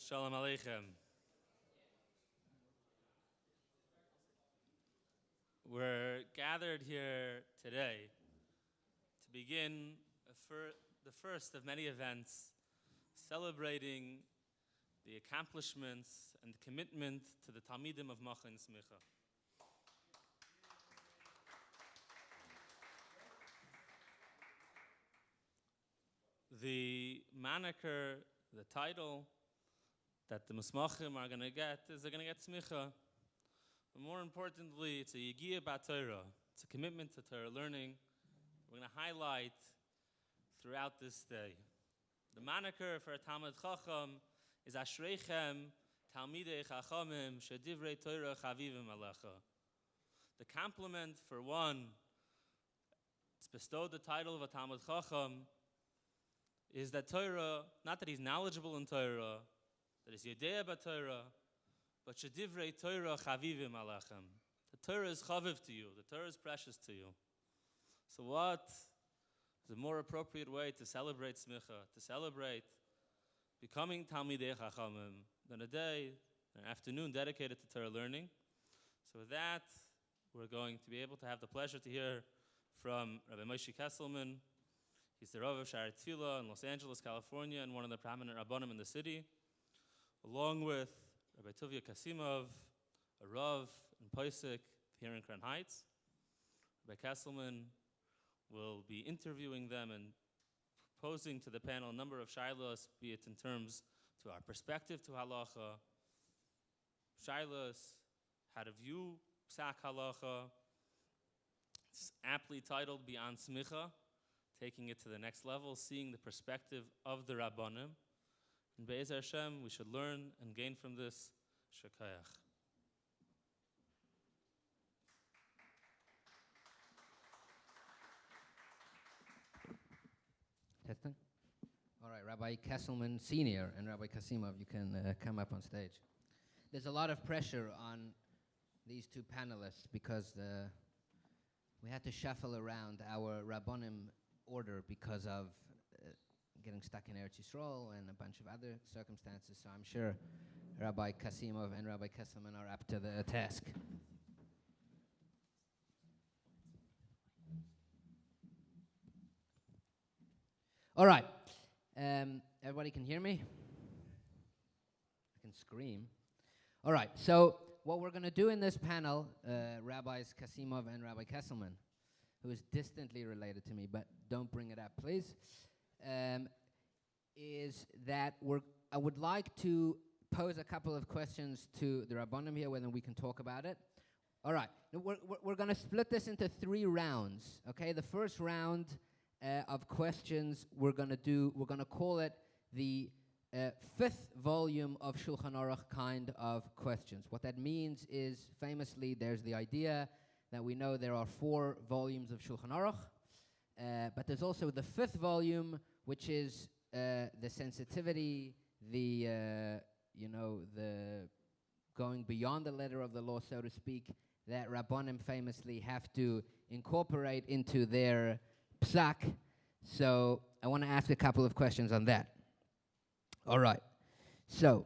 Shalom Aleichem. We're gathered here today to begin the first of many events celebrating the accomplishments and commitment to the Talmidim of Machon Smicha. The moniker, the title that the Musmachim are going to get is they're going to get Smicha. But more importantly, it's a Yigiyah B'Torah. It's a commitment to Torah learning. We're going to highlight throughout this day. The moniker for a Talmid Chacham is Ashreichem Talmidei Chachamim Shedivrei Torah Chavivim Alecha. The compliment for one that's bestowed the title of a Talmid Chacham is that Torah, not that he's knowledgeable in Torah, that he's Yedea B'Torah, but Shedivrei Torah Chavivim Alechem. The Torah is chaviv to you. The Torah is precious to you. So what is a more appropriate way to celebrate Smicha, to celebrate becoming Talmidei Chachamim, than a day, an afternoon dedicated to Torah learning? So with that, we're going to be able to have the pleasure to hear from Rabbi Moshe Kesselman. He's the Rav of Sha'ar Tefillah in Los Angeles, California, and one of the prominent rabbonim in the city, along with Rabbi Tuvia Kasimov, a Rav in Poisek here in Crown Heights. Rabbi Kesselman will be interviewing them and posing to the panel a number of sha'as, be it in terms to our perspective to halacha, sha'as, how to view psak halacha. It's aptly titled Beyond Smicha, taking it to the next level, seeing the perspective of the rabbonim. And Be'ez Hashem, we should learn and gain from this. Shekayach. Testing. All right, Rabbi Kesselman Senior and Rabbi Kasimov, you can come up on stage. There's a lot of pressure on these two panelists because we had to shuffle around our rabbonim order because of getting stuck in Eretz Yisrael and a bunch of other circumstances. So I'm sure Rabbi Kasimov and Rabbi Kesselman are up to the task. All right. Everybody can hear me? I can scream. All right. So what we're going to do in this panel, Rabbis Kasimov and Rabbi Kesselman, who is distantly related to me, but don't bring it up, please, is that I would like to pose a couple of questions to the rabbonim here, whether we can talk about it. All right. We're going to split this into 3 rounds, okay? The first round of questions we're going to call it the 5th volume of Shulchan Aruch kind of questions. What that means is, famously, there's the idea that we know there are 4 volumes of Shulchan Aruch, but there's also the 5th volume, which is the sensitivity, the going beyond the letter of the law, so to speak, that rabbonim famously have to incorporate into their psak. So I want to ask a couple of questions on that. All right. So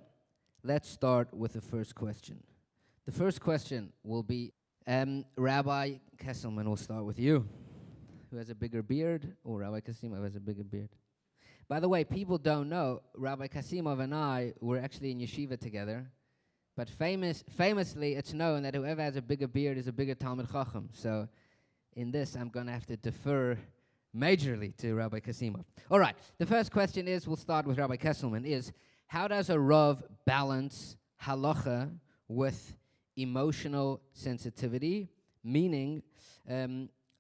let's start with the first question. The first question will be, Rabbi Kesselman, we'll start with you. Who has a bigger beard? Or Rabbi Kasimov has a bigger beard. By the way, people don't know, Rabbi Kasimov and I were actually in yeshiva together, but famously it's known that whoever has a bigger beard is a bigger Talmid Chacham. So in this, I'm going to have to defer majorly to Rabbi Kasimov. All right, the first question is, we'll start with Rabbi Kesselman, is how does a Rav balance halacha with emotional sensitivity? Meaning,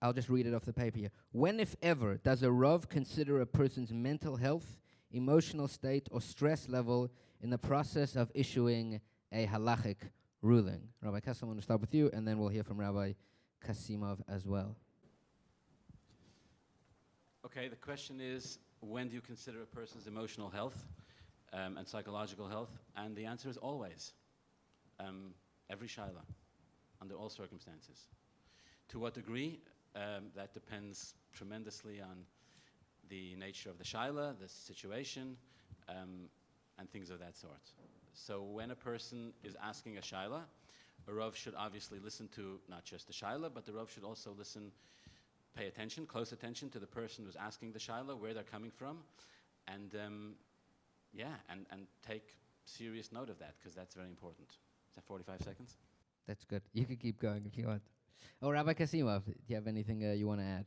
I'll just read it off the paper here. When, if ever, does a Rav consider a person's mental health, emotional state, or stress level in the process of issuing a halachic ruling? Rabbi Kesselman, we'll start with you, and then we'll hear from Rabbi Kasimov as well. Okay, the question is, when do you consider a person's emotional health and psychological health? And the answer is always. Every shaila, under all circumstances. To what degree? That depends tremendously on the nature of the shaila, the situation. and things of that sort. So when a person is asking a shaila, a Rav should obviously listen to not just the shaila, but the Rav should also pay attention, close attention to the person who's asking the shaila, where they're coming from, and and take serious note of that, because that's very important. Is that 45 seconds? That's good. You can keep going if you want. Oh, Rabbi Kasimov, do you have anything you want to add?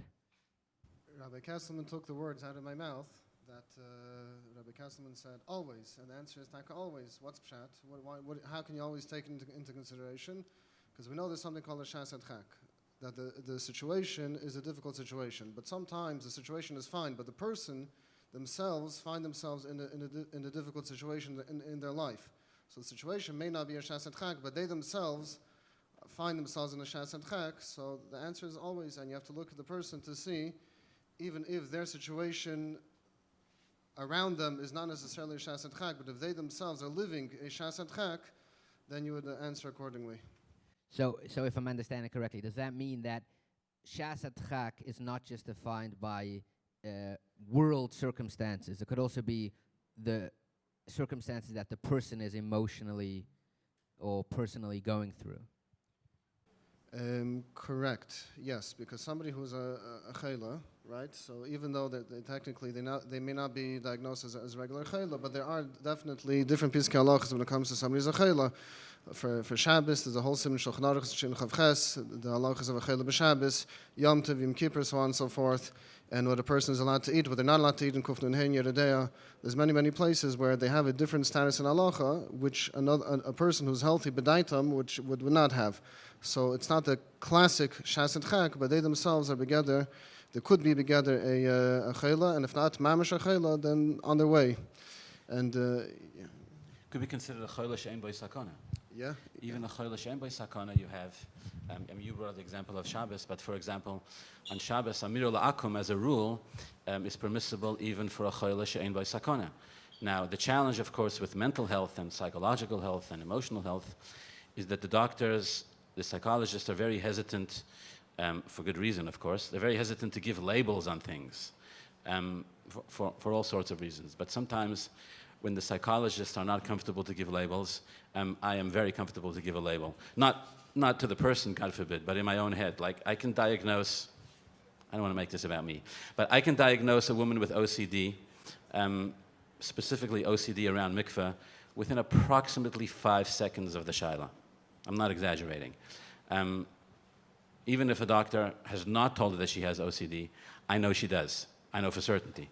Rabbi Kesselman took the words out of my mouth that Rabbi Kesselman said, always. And the answer is, Taka, always. What's pshat? How can you always take it into consideration? Because we know there's something called a sha'as and chak, that the situation is a difficult situation. But sometimes the situation is fine, but the person themselves find themselves in a difficult situation in their life. So the situation may not be a sha'as and chak, but they themselves find themselves in a sha'as and chak. So the answer is always, and you have to look at the person to see, even if their situation around them is not necessarily a sha'as and chak, but if they themselves are living a sha'as and chak, then you would answer accordingly. So if I'm understanding correctly, does that mean that sha'as and chak is not just defined by world circumstances? It could also be the circumstances that the person is emotionally or personally going through. Correct. Yes, because somebody who's a chayla, right? So even though technically they may not be diagnosed as regular chayla, but there are definitely different pieces of halachas when it comes to somebody's a chayla. For Shabbos, there's a whole simon shulchan aruch shin chavches, the halachas of a chayla b'Shabbos, Yom Tov, Yom Kippur, so on and so forth, and what a person is allowed to eat, what they're not allowed to eat in Kuf Nun Hein Yeridea. There's many places where they have a different status in halacha, which a person who's healthy b'daitam would not have. So it's not the classic sha'as and chak, but they themselves are together. They could be together a chayla, and if not mamash a chayla, then on their way. And Could be considered a chayla she'en bo sakana. Yeah. Even a chayla she'en bo sakana, you have. You brought the example of Shabbos, but for example, on Shabbos, amir la'akum as a rule is permissible even for a chayla she'en bo sakana. Now, the challenge, of course, with mental health and psychological health and emotional health is that the psychologists are very hesitant, for good reason, of course. They're very hesitant to give labels on things for all sorts of reasons. But sometimes when the psychologists are not comfortable to give labels, I am very comfortable to give a label. Not to the person, God forbid, but in my own head. Like I can diagnose, I don't want to make this about me, but I can diagnose a woman with OCD, specifically OCD around mikveh, within approximately 5 seconds of the shaila. I'm not exaggerating. Even if a doctor has not told her that she has OCD, I know she does. I know for certainty.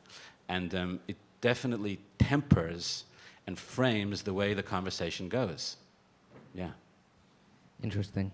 And it definitely tempers and frames the way the conversation goes. Yeah. Interesting.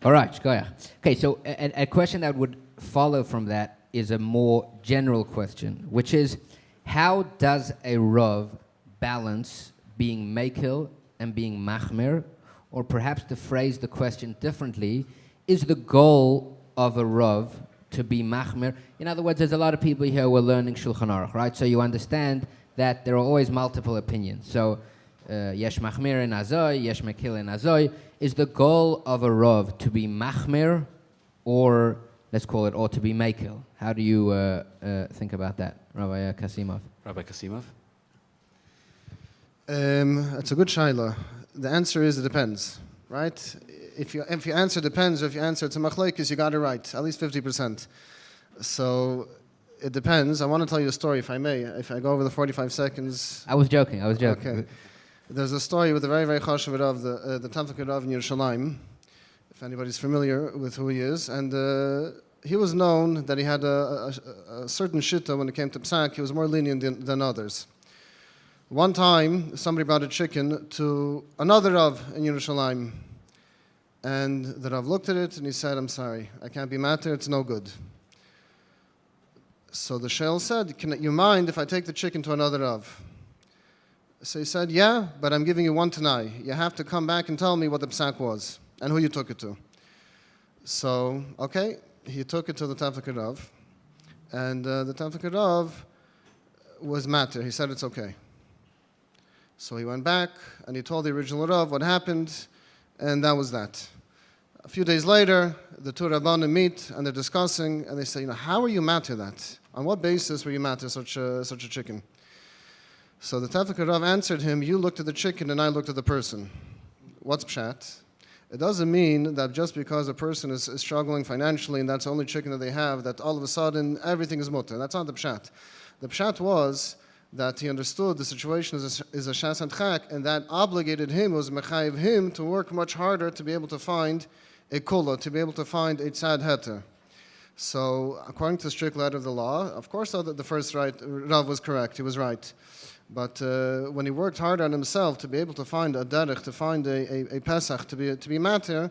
All right, shkoyach. Okay, so a question that would follow from that is a more general question, which is, how does a Rav balance being makil and being machmir? Or perhaps to phrase the question differently, is the goal of a Rav to be machmir? In other words, there's a lot of people here who are learning Shulchan Aruch, right? So you understand that there are always multiple opinions. So, yesh machmir in azoy, yesh mekil in azoy. Is the goal of a Rav to be machmir, or let's call it, or to be mekil? How do you think about that, Rabbi Kasimov? Rabbi Kasimov? It's a good shaila. The answer is it depends, right? If you answer depends, or if you answer it's a machlokes, you got it right, at least 50%. So it depends. I want to tell you a story, if I may. If I go over the 45 seconds. I was joking. Okay. There's a story with a very chashuv Rav, the Tanfik Rav in Yerushalayim, if anybody's familiar with who he is. And he was known that he had a certain shitta when it came to psak. He was more lenient than others. One time, somebody brought a chicken to another Rav in Yerushalayim. And the Rav looked at it and he said, I'm sorry, I can't be matter, it's no good. So the shel said, can you mind if I take the chicken to another Rav? So he said, yeah, but I'm giving you one tanai. You have to come back and tell me what the psak was and who you took it to. So, okay, he took it to the Tanfik Rav. And the Tanfik Rav was matter. He said it's okay. So he went back and he told the original Rav what happened, and that was that. A few days later, the two rabbonim meet and they're discussing, and they say, how are you matter that? On what basis were you matter such a chicken? So the Tefillah Rav answered him, you looked at the chicken and I looked at the person. What's pshat? It doesn't mean that just because a person is struggling financially and that's the only chicken that they have, that all of a sudden everything is mutter. That's not the pshat. The pshat was that he understood the situation is a sha'as and chak, and that obligated him, was mechayiv him, to work much harder to be able to find a kula, to be able to find a tzad heter. So according to the strict letter of the law, of course the first Rav was correct, he was right. But when he worked hard on himself to be able to find a derech, to find a pesach, to be matir,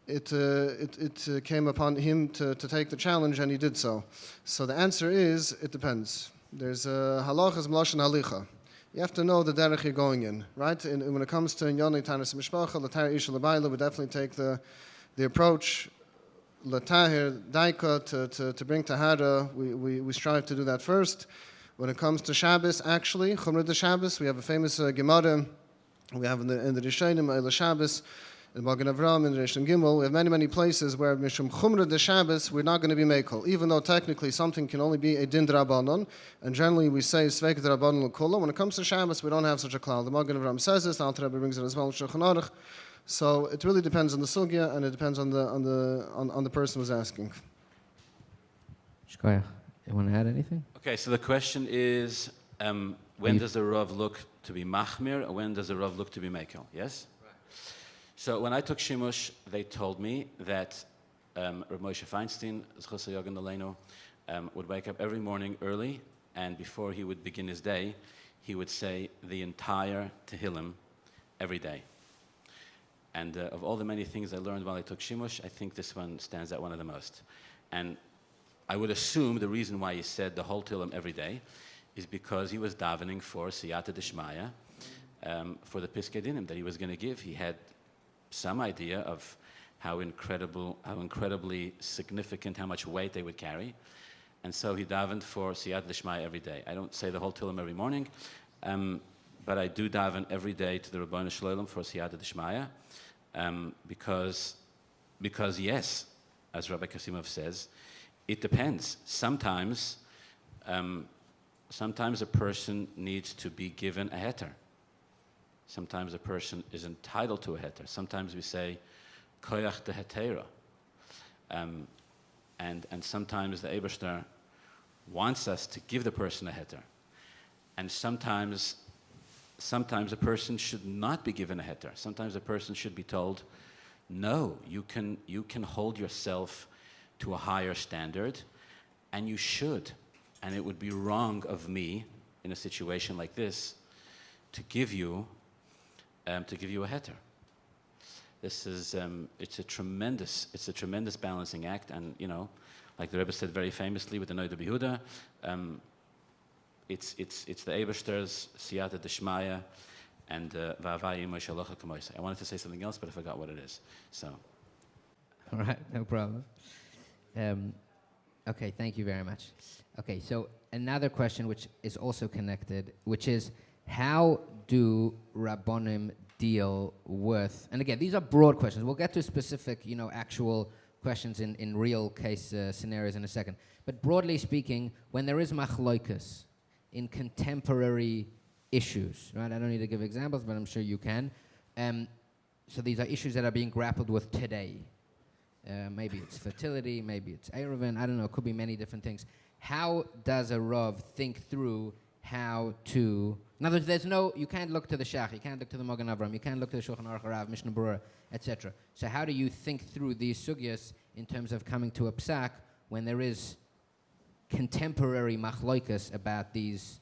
it came upon him to take the challenge, and he did so. So the answer is, it depends. There's halachas mlashon halicha. You have to know the derech you're going in, right? When it comes to Inyonei Tanis Mishpacha, L'Tahir Isha L'Bayla, we definitely take the approach L'Tahir Daika to bring Tahara. We strive to do that first. When it comes to Shabbos, actually, Chumrah de Shabbos, we have a famous Gemara. We have in the Rishonim, Eila Shabbos, in Magen Avram, in the Rishon Gimel. We have many places where Mishum Chumrah de Shabbos, we're not going to be mekel, even though technically something can only be a din d'Rabbanon, and generally we say Sveik d'Rabbanon l'Kula. When it comes to Shabbos, we don't have such a cloud. The Magen Avram says this, the Alter Rebbe brings it as well in Shulchan Aruch. So it really depends on the sugya, and it depends on the person who's asking. Shkoyach, you want to add anything? Okay, so the question is, when does the Rav look to be machmir, or when does the Rav look to be mekel? Yes? Right. So when I took Shimush, they told me that Rabbi Moshe Feinstein, Zchus Yogan Aleinu, would wake up every morning early, and before he would begin his day, he would say the entire Tehillim every day. And of all the many things I learned while I took Shimush, I think this one stands out one of the most. And I would assume the reason why he said the whole Tehillim every day is because he was davening for Siyata Deshmaya, for the Piskei Dinim that he was going to give. He had some idea of how incredibly significant, how much weight they would carry. And so he davened for Siyata Deshmaya every day. I don't say the whole Tehillim every morning, but I do daven every day to the Rabbonim Shalom for Siyata Deshmaya, because yes, as Rabbi Kasimov says, it depends. Sometimes a person needs to be given a heter. Sometimes a person is entitled to a heter. Sometimes we say, koyach de hetera. And sometimes the Eibishter wants us to give the person a heter. And sometimes a person should not be given a heter. Sometimes a person should be told, no, you can hold yourself to a higher standard, and you should. And it would be wrong of me, in a situation like this, to give you a heter. This is it's a tremendous balancing act, and like the Rebbe said very famously with the Noda B'Yehuda, it's the Eibishter's Siyata Deshmaya and Va'avayim Moshe Halacha Kamoisa. I wanted to say something else, but I forgot what it is. So, all right, no problem. Okay, thank you very much. Okay, so another question which is also connected, which is how do rabbonim deal with, and again, these are broad questions. We'll get to specific, actual questions in real case scenarios in a second. But broadly speaking, when there is machlokes in contemporary issues, right? I don't need to give examples, but I'm sure you can. So these are issues that are being grappled with today. Maybe it's fertility, maybe it's Erevin, I don't know, it could be many different things. How does a Rav think through how to, in other words, you can't look to the Shach, you can't look to the Magen Avram, you can't look to the Shulchan Aruch Rav, Mishnah Berurah, etc. So how do you think through these sugyas in terms of coming to a psak when there is contemporary machlokes about these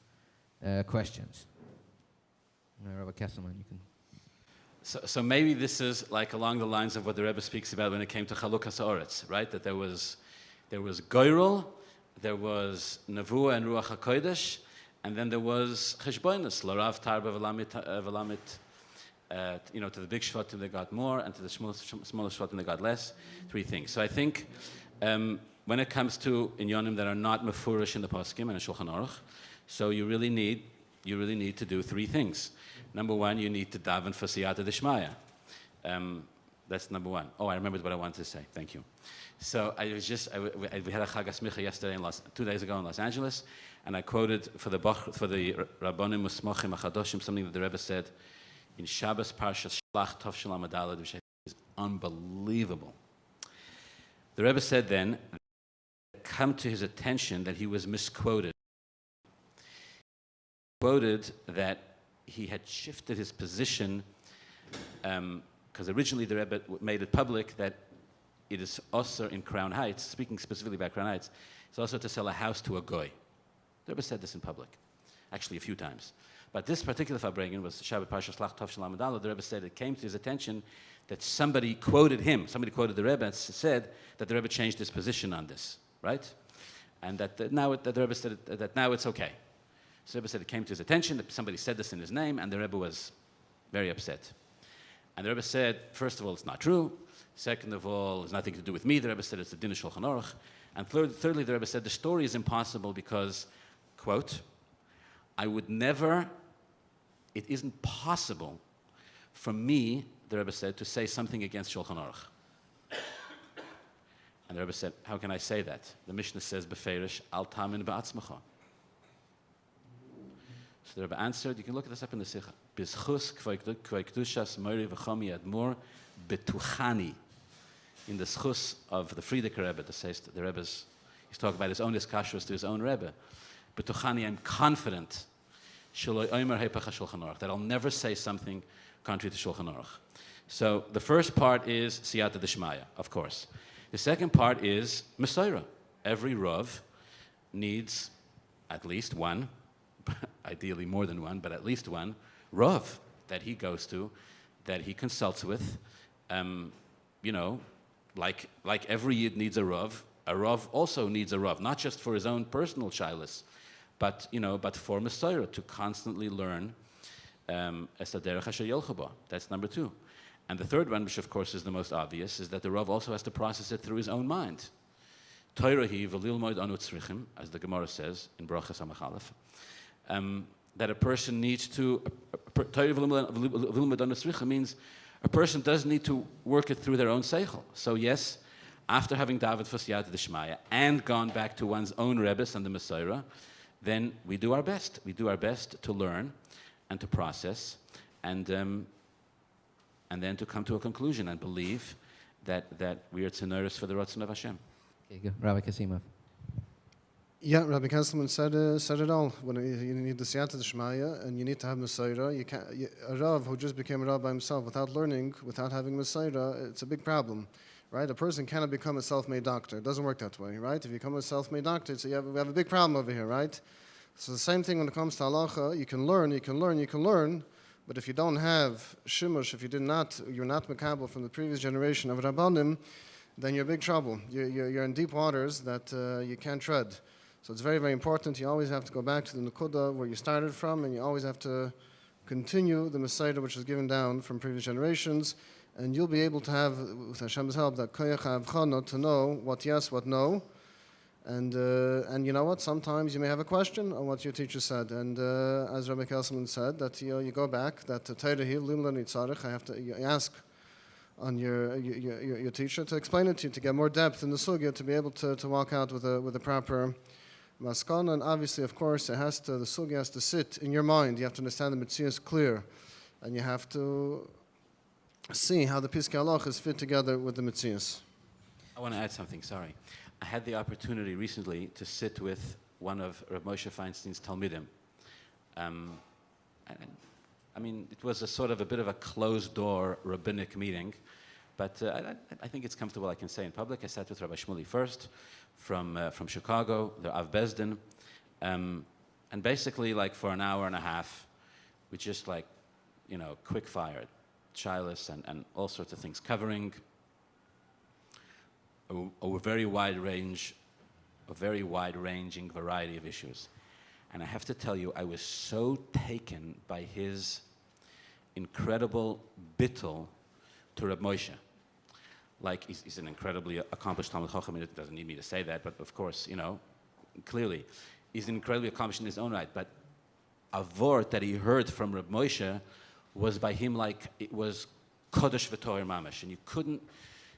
questions? Rabbi Kesselman, you can. So maybe this is like along the lines of what the Rebbe speaks about when it came to Chalukah Ha'aretz, right? That there was Goyrel, there was Nevuah and Ruach HaKodesh, and then there was Cheshboinus, L'Rav Tarba V'Lamit, to the big Shvatim they got more, and to the smaller Shvatim they got less. Three things. So I think when it comes to inyanim that are not mefurish in the Poskim and in Shulchan Aruch, so you really need to do three things. Number one, you need to daven for Siyata Deshmaya. That's number one. Oh, I remembered what I wanted to say. Thank you. So we had a Halachah Symposium yesterday, 2 days ago in Los Angeles, and I quoted for the rabbonim Musmachim Achadoshim something that the Rebbe said in Shabbos Parshas Shlach Tov Shalom Adalad, which I think is unbelievable. The Rebbe said then, come to his attention that he was misquoted. He quoted that he had shifted his position, because originally the Rebbe made it public that it is also in Crown Heights, speaking specifically about Crown Heights, it's also to sell a house to a goy. The Rebbe said this in public, actually a few times. But this particular Farbrengen was Shabbat Parshas Shlach Tov Shalom Adalad. The Rebbe said it came to his attention that somebody quoted him, somebody quoted the Rebbe and said that the Rebbe changed his position on this, right? And that the Rebbe said that now it's okay. So the Rebbe said it came to his attention that somebody said this in his name, and the Rebbe was very upset. And the Rebbe said, first of all, it's not true. Second of all, it's nothing to do with me. The Rebbe said it's the Din Shulchan Aruch. And thirdly, the Rebbe said the story is impossible because, quote, it isn't possible for me, the Rebbe said, to say something against Shulchan Aruch. And the Rebbe said, how can I say that? The Mishnah says, Beferish, al tamin ba'atzmacha. So the Rebbe answered, you can look at this up in the Sikha. Bizchus kvei kedushas mori v'chomi admor betuchani. In the schus of the Frierdiker Rebbe, the Rebbe's, he's talking about his own iskashrus to his own Rebbe. Betuchani, I'm confident that I'll never say something contrary to Shulchan Aruch. So the first part is siyata d'shmaya, of course. The second part is Mesorah. Every Rav needs at least one, ideally more than one, but at least one Rav that he goes to, that he consults with. Like every Yid needs a Rav also needs a Rav, not just for his own personal shaylas, but for Mesorah, to constantly learn es haderech asher yelchu bo. That's number two. And the third one, which of course is the most obvious, is that the Rav also has to process it through his own mind. Torah hi v'lilmoid anu tzrichim, as the Gemara says in Brachas HaMachalef, that a person needs to, Torah v'lilmoid anu tzrichim means a person does need to work it through their own seichel. So yes, after having davened for siyata d'shmaya and gone back to one's own Rebbes and the Mesorah, then we do our best. We do our best to learn and to process and then to come to a conclusion and believe that we are tzenoros for the Ratzon of Hashem. Okay, good. Rabbi Kasimov. Yeah, Rabbi Kesselman said it all. When you need the siyata d'shmaya and you need to have Mesorah, a Rav who just became a Rav by himself without learning, without having Mesorah, it's a big problem, right? A person cannot become a self-made doctor. It doesn't work that way, right? If you become a self-made doctor, we have a big problem over here, right? So the same thing when it comes to halacha, you can learn, but if you don't have shimush, if you're not mekabel from the previous generation of rabbonim, then you're in big trouble. You're in deep waters that you can't tread. So it's very, very important. You always have to go back to the Nakuda where you started from, and you always have to continue the Mesorah which was given down from previous generations, and you'll be able to have, with Hashem's help, that koyach ha'avchana, to know what yes, what no. And you know what? Sometimes you may have a question on what your teacher said. And as Rabbi Kesselman said, that you go back, that Torah hi limla nitzarich, I have to you ask on your teacher to explain it to you, to get more depth in the sugya, to be able to walk out with a proper maskana. And obviously, of course, the sugya has to sit in your mind. You have to understand the mitzvah is clear, and you have to see how the Piskei Halachos fit together with the mitzvahs. I want to add something. Sorry. I had the opportunity recently to sit with one of Rabbi Moshe Feinstein's Talmidim. I mean, it was a sort of a bit of a closed-door rabbinic meeting, but I think it's comfortable I can say in public. I sat with Rabbi Shmuley first from Chicago, the Av Bezdin, and basically, like, for an hour and a half, we just, like, quick-fired, shaylos and all sorts of things, covering a very wide-ranging variety of issues. And I have to tell you, I was so taken by his incredible bittul to Reb Moshe. Like, he's an incredibly accomplished Talmid Chacham. It doesn't need me to say that, but of course, clearly, he's incredibly accomplished in his own right. But a vort that he heard from Reb Moshe was by him like it was kodesh v'toher mamash, and you couldn't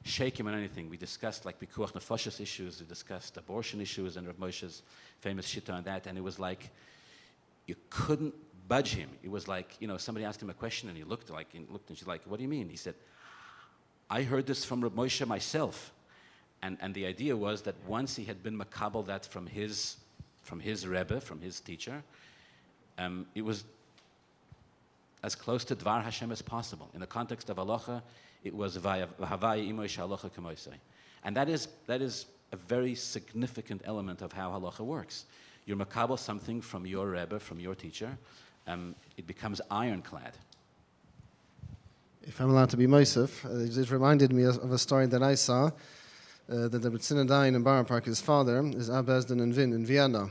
shake him on anything. We discussed like pikuach nefashos issues, we discussed abortion issues, and Rabbi Moshe's famous shita on that, and it was like you couldn't budge him. It was like, somebody asked him a question, and he looked, and she's like, what do you mean? He said, I heard this from Rabbi Moshe myself. And the idea was that once he had been makabel that from his Rebbe, from his teacher, it was as close to Dvar Hashem as possible. In the context of halacha, it was v'havai imoy sha'alocha k'moisei. And that is a very significant element of how halacha works. You're makabel something from your Rebbe, from your teacher, it becomes ironclad. If I'm allowed to be Moisef, it reminded me of a story that I saw, that the B'tzina Dayan in Borough Park, his father, is Abezdin in Vienna.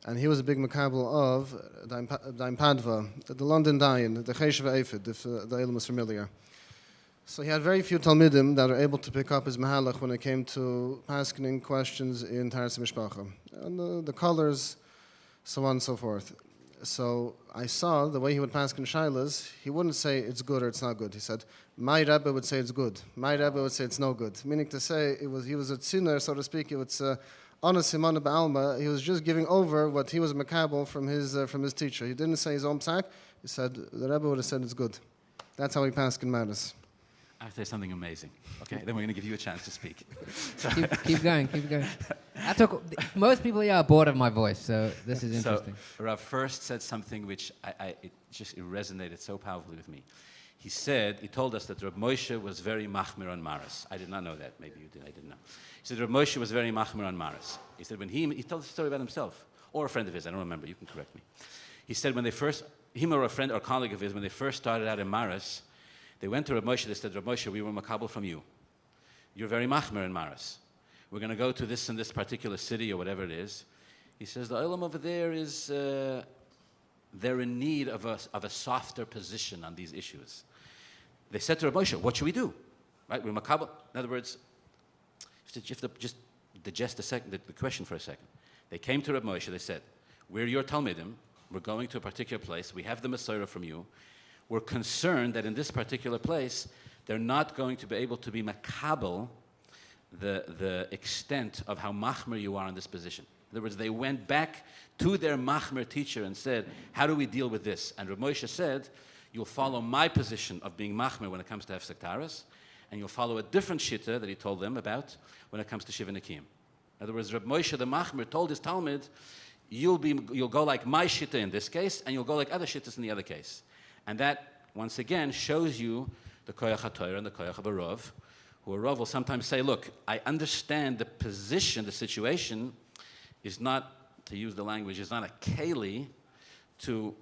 And he was a big makabel of Dayan Padva, the London Dayan, the Cheshiv Eifid, if the Elam is familiar. So he had very few Talmidim that are able to pick up his mahalach when it came to paskening questions in Taras Mishpacha. And the colors, so on and so forth. So I saw the way he would pasken shailas, he wouldn't say it's good or it's not good. He said, my Rebbe would say it's good. My Rebbe would say it's no good. Meaning to say, he was a tziner, so to speak. It was honest simana ba'alma. He was just giving over what he was makabel from his teacher. He didn't say his own psak. He said, the Rebbe would have said it's good. That's how he pasken matters. I'll say something amazing. Okay, then we're going to give you a chance to speak. keep going. Most people here are bored of my voice, so this is interesting. So Rav first said something which it resonated so powerfully with me. He told us that Rabbi Moshe was very machmir on Maris. I did not know that. Maybe you did. I didn't know. He said Rabbi Moshe was very machmir on Maris. He said when he told the story about himself, or a friend of his, I don't remember, you can correct me. He said when they first, him or a friend or colleague of his, when they first started out in Maris, they went to Rabbi Moshe, they said, Rabbi Moshe, we were makabel from you. You're very machmir in Maris. We're going to go to this and this particular city or whatever it is. He says, the olam over there is, they're in need of a softer position on these issues. They said to Rabbi Moshe, what should we do? Right, we're makabel. In other words, you have to just digest the question for a second. They came to Rabbi Moshe, they said, we're your Talmidim, we're going to a particular place, we have the Masorah from you, we're concerned that in this particular place, they're not going to be able to be makabel the extent of how machmer you are in this position. In other words, they went back to their machmer teacher and said, how do we deal with this? And Rabbi Moshe said, you'll follow my position of being machmer when it comes to hefsek taras, and you'll follow a different shitta that he told them about when it comes to shiva nekim. In other words, Rabbi Moshe the machmer told his Talmud, you'll go like my shitta in this case, and you'll go like other shittas in the other case. And that, once again, shows you the koyach HaTorah and the koyach of a Rav, who a Rav will sometimes say, look, I understand the position, the situation is not, to use the language, is not a keli to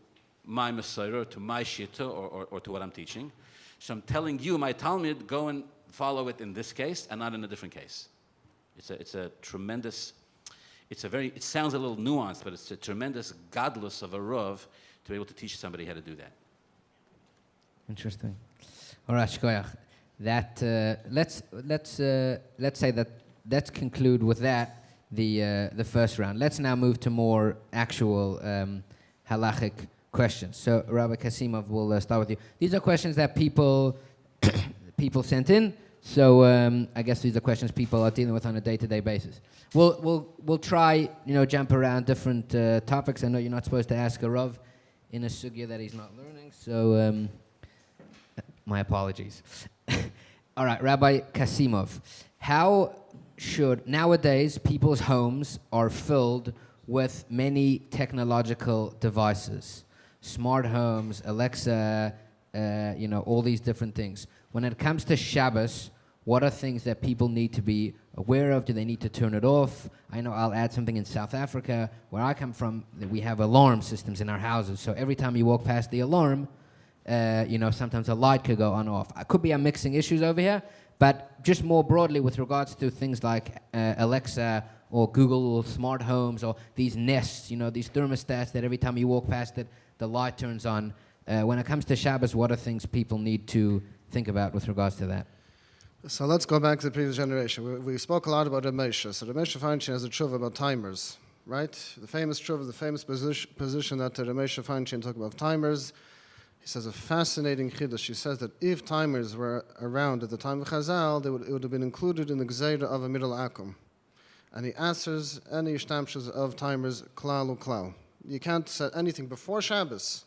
my Masorah, to my Shitta, or to what I'm teaching. So I'm telling you, my Talmud, go and follow it in this case and not in a different case. It's a tremendous, it sounds a little nuanced, but it's a tremendous godless of a Rav to be able to teach somebody how to do that. Interesting. All right, shkoyach. That let's say that let's conclude with that the first round. Let's now move to more actual halachic questions. So, Rabbi Kasimov, we'll start with you. These are questions that people sent in. So I guess these are questions people are dealing with on a day-to-day basis. We'll try jump around different topics. I know you're not supposed to ask a Rav in a sugya that he's not learning. So. My apologies. All right, Rabbi Kasimov, how should, nowadays, people's homes are filled with many technological devices, smart homes, Alexa, all these different things. When it comes to Shabbos, what are things that people need to be aware of? Do they need to turn it off? I know I'll add something in South Africa, where I come from, we have alarm systems in our houses. So every time you walk past the alarm, sometimes a light could go on or off. Could be I'm mixing issues over here, but just more broadly with regards to things like Alexa or Google smart homes or these Nests, these thermostats that every time you walk past it, the light turns on. When it comes to Shabbos, what are things people need to think about with regards to that? So let's go back to the previous generation. We spoke a lot about Rabbi Moshe. So Rabbi Moshe Feinstein has a tshuva about timers, right? The famous tshuva, the famous position that Rabbi Moshe Feinstein talked about timers. He He says a fascinating chiddush. He says that if timers were around at the time of Chazal, it would have been included in the gzeira of a middle akum. And he answers any ishtamshus of timers klal uklal. You can't set anything before Shabbos.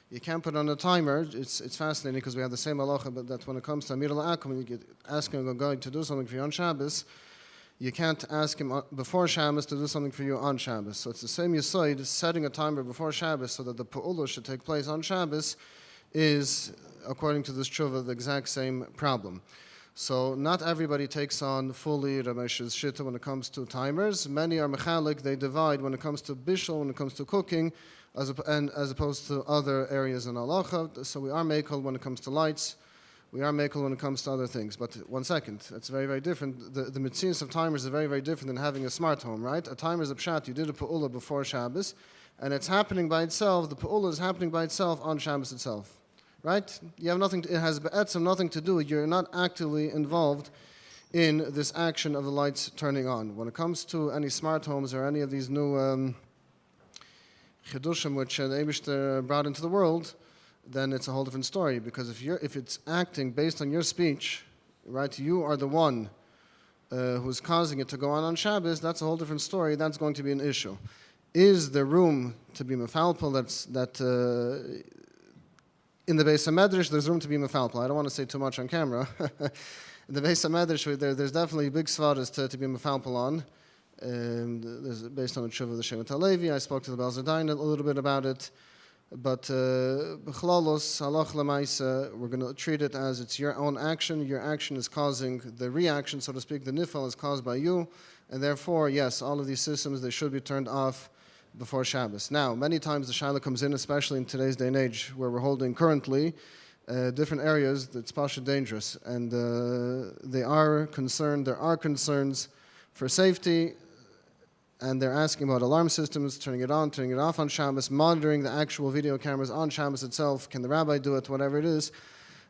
You can't put on a timer. It's fascinating because we have the same halacha, but that when it comes to a middle akum, you get asking a guy to do something for you on Shabbos, you can't ask him before Shabbos to do something for you on Shabbos. So it's the same yisoid, setting a timer before Shabbos so that the pu'ula should take place on Shabbos is, according to this tshuva, the exact same problem. So not everybody takes on fully Rabbi Moshe's shitta when it comes to timers. Many are mechalik, they divide when it comes to bishul, when it comes to cooking, as opposed to other areas in halacha. So we are mekel when it comes to lights. We are mekel when it comes to other things. But one second, it's very, very different. The mitzias of timers is very, very different than having a smart home, right? A timer is a pshat. You did a pu'ula before Shabbos, and it's happening by itself. The pu'ula is happening by itself on Shabbos itself, right? You have nothing. It has be'etzem nothing to do. You're not actively involved in this action of the lights turning on. When it comes to any smart homes or any of these new chidushim which the Eibishter brought into the world, then it's a whole different story. Because if it's acting based on your speech, right, you are the one who's causing it to go on Shabbos, that's a whole different story. That's going to be an issue. Is there room to be mefalpel? In the Beis HaMedrash, there's room to be mefalpel. I don't want to say too much on camera. In the Beis HaMedrash, there's definitely big svaras to be mefalpel on. There's based on the tshuva of the Shevet HaLevi. I spoke to the Baal Zadain a little bit about it. But b'chalalos, halach l'maisa, we're going to treat it as it's your own action. Your action is causing the reaction, so to speak. The nifal is caused by you. And therefore, yes, all of these systems, they should be turned off before Shabbos. Now, many times the shaila comes in, especially in today's day and age, where we're holding currently different areas that's pasha dangerous. And they are concerned, there are concerns for safety, and they're asking about alarm systems, turning it on, turning it off on Shabbos, monitoring the actual video cameras on Shabbos itself. Can the rabbi do it, whatever it is?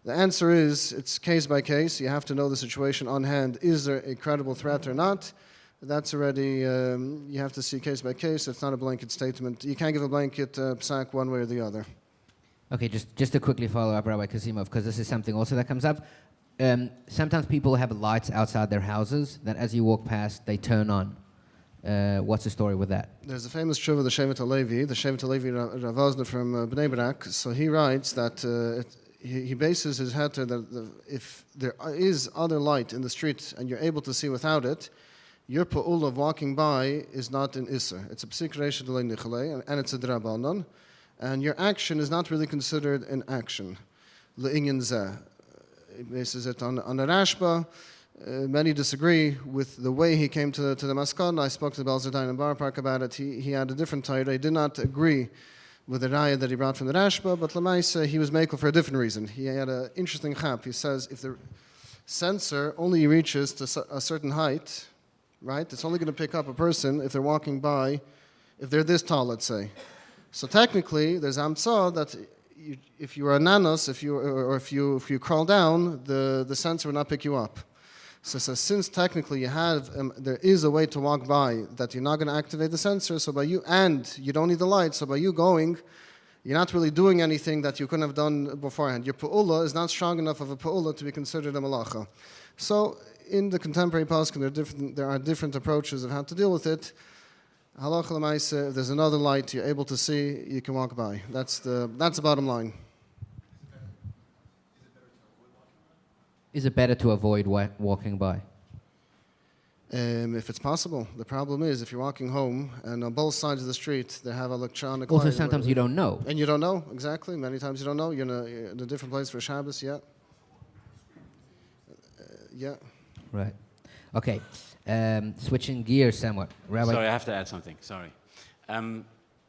The answer is, it's case by case. You have to know the situation on hand. Is there a credible threat or not? That's already, you have to see case by case. It's not a blanket statement. You can't give a blanket psak one way or the other. Okay, just to quickly follow up, Rabbi Kasimov, because this is something also that comes up. Sometimes people have lights outside their houses that as you walk past, they turn on. What's the story with that? There's a famous tshuva of the Shevet HaLevi, Rav Osner from Bnei Brak. So he writes that he bases his heter that if there is other light in the street and you're able to see without it, your pa'ul of walking by is not an isser. It's a psik reisha d'lei nichalei, and it's a drabanan, and your action is not really considered an action. Le'inyan zeh. He bases it on a Rashba. Many disagree with the way he came to the Maskon. I spoke to the Baal Zadain and Bar Park about it. He had a different Torah. He did not agree with the raya that he brought from the Rashba, but Lamaisa, he was makel for a different reason. He had an interesting chap. He says if the sensor only reaches to a certain height, right, it's only going to pick up a person if they're walking by, if they're this tall, let's say. So technically, there's amtzah that if you are a nanos, if you crawl down, the sensor will not pick you up. So since technically there is a way to walk by that you're not going to activate the sensor, so by you, and you don't need the light, so by you going, you're not really doing anything that you couldn't have done beforehand. Your pu'ula is not strong enough of a pu'ula to be considered a malacha. So in the contemporary poskim, there are different approaches of how to deal with it. Halacha l'maisa, if there's another light you're able to see, you can walk by. That's the bottom line. Is it better to avoid walking by? If it's possible. The problem is if you're walking home and on both sides of the street they have electronic Also, light, sometimes you don't know. And you don't know, exactly. Many times you don't know. You're in a different place for Shabbos, yeah. Yeah. Right. Okay. Switching gears somewhat. Rabbi. Sorry, I have to add something. Sorry.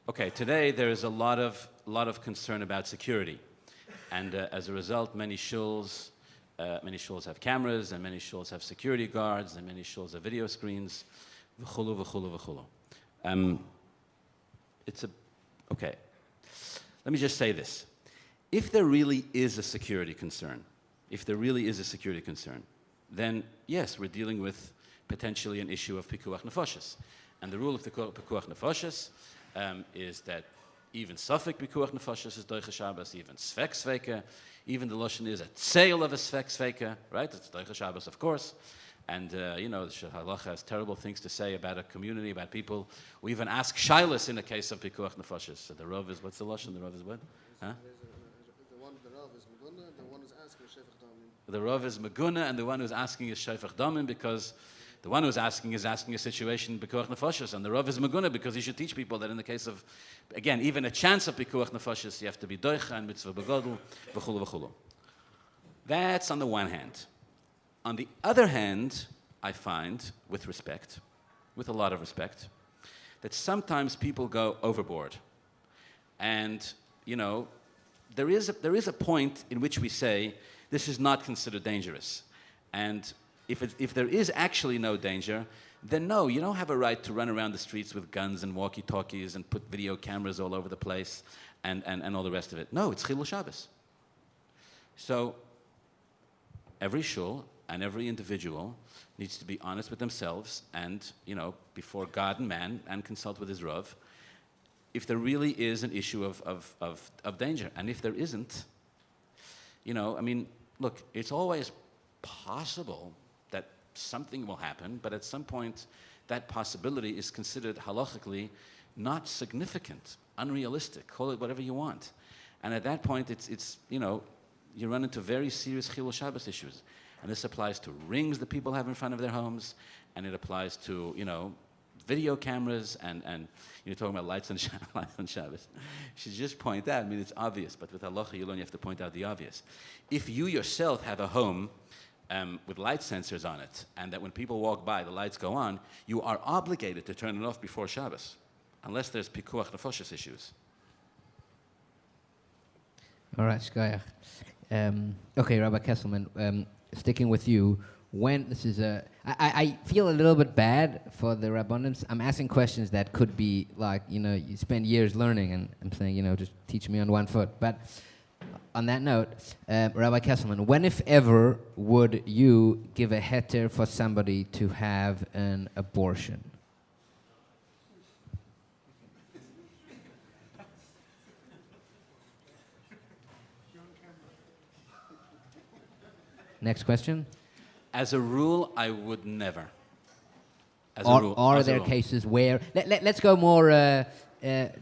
Okay, today there is a lot of concern about security. And as a result, many shuls have cameras, and many shuls have security guards, and many shuls have video screens. V'chulu, v'chulu, v'chulu. Okay. Let me just say this. If there really is a security concern, then yes, we're dealing with potentially an issue of pikuach nefoshes. And the rule of the pikuach nefoshes is that even Safek Pikuach Nefashis is Doicha Shabbos, even Svek Sveka, even the Lashon is a sale of a Svek Sveka, right? It's Doicha Shabbos, of course. And, the Halacha has terrible things to say about a community, about people. We even ask Shilas in the case of Pikuach Nefashis. So the Rav is, what's the Lashon? The Rav is what? Huh? The Rav is Meguna, the one who's asking is Shefach Damim. The Rav is Meguna, and the one who's asking is Shefach Damim, because the one who's asking is asking a situation Pikuach Nefashis, and the Rav is Meguna because he should teach people that in the case of, again, even a chance of Pikuach Nefashis, you have to be Doicha and Mitzvah Begodl, v'chulu v'chulu. That's on the one hand. On the other hand, I find, with respect, with a lot of respect, that sometimes people go overboard. And, there is a point in which we say, this is not considered dangerous. And if there is actually no danger, then no, you don't have a right to run around the streets with guns and walkie-talkies and put video cameras all over the place and all the rest of it. No, it's Chilul Shabbos. So every shul and every individual needs to be honest with themselves and, before God and man, and consult with his Rav, if there really is an issue of danger. And if there isn't, look, it's always possible that something will happen, but at some point that possibility is considered halachically not significant, unrealistic, call it whatever you want. And at that point, it's you run into very serious Chilul Shabbos issues. And this applies to rings that people have in front of their homes, and it applies to, video cameras, and you're talking about lights on Shabbos. You should just point out, it's obvious, but with halacha, you only have to point out the obvious. If you yourself have a home with light sensors on it, and that when people walk by, the lights go on, you are obligated to turn it off before Shabbos, unless there's pikuach nefashos issues. All right, Shkoyach. Okay, Rabbi Kesselman, sticking with you, when this is I feel a little bit bad for the rabbonims. I'm asking questions that could be like, you spend years learning, and I'm saying, just teach me on one foot. But on that note, Rabbi Kesselman, when, if ever, would you give a heter for somebody to have an abortion? Next question. As a rule, I would never. Are there cases where... Let's go more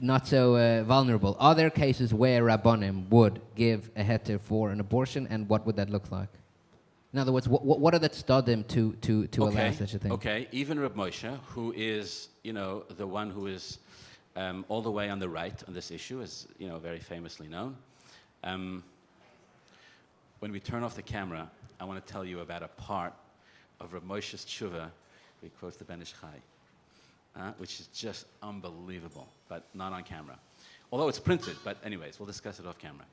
not so vulnerable. Are there cases where rabbonim would give a heter for an abortion, and what would that look like? In other words, what are the tzadim to allow such a thing? Okay, even Rabbi Moshe, who is, the one who is all the way on the right on this issue, is, very famously known. When we turn off the camera, I want to tell you about a part of Rabbi Moshe's tshuva. He quotes the Ben Ish Chai, which is just unbelievable, but not on camera. Although it's printed, but anyways, we'll discuss it off camera.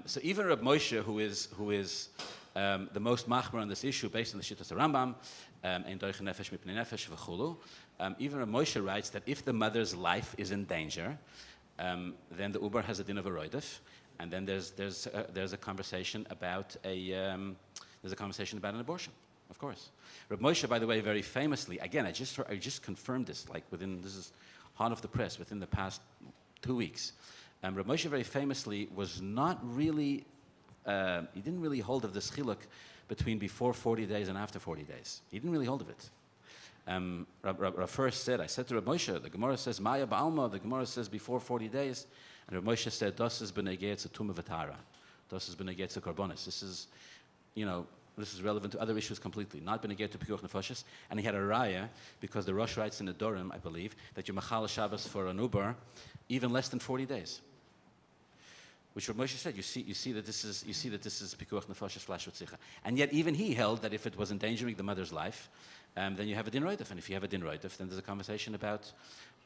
So even Rabbi Moshe, who is the most machmer on this issue, based on the Shittas Rambam, Ein Doiche Nefesh Mipnei Nefesh v'chulu, even Rabbi Moshe writes that if the mother's life is in danger, then the uber has a din of a roidef, and then there's a conversation about an abortion, of course. Rabbi Moshe, by the way, very famously, again, I just confirmed this, this is hot off the press within the past 2 weeks. Rabbi Moshe very famously was not really, he didn't really hold of this chiluk between before 40 days and after 40 days. He didn't really hold of it. Rav first said, I said to Rabbi Moshe, the Gemara says Maya Ba'alma, the Gemara says before 40 days, and Rabbi Moshe said, Das is b'nei gett tumah v'tara. Das is b'nei gett karbonis. This is, this is relevant to other issues completely, not b'nei gett to pikuach nefashos. And he had a raya, because the Rosh writes in the Dorim, I believe, that you machal Shabbos for an uber, even less than 40 days. Which Rabbi Moshe said, you see that this is pikuach nefashos /utzicha. And yet even he held that if it was endangering the mother's life, then you have a din roidef, and if you have a din roidef, then there's a conversation about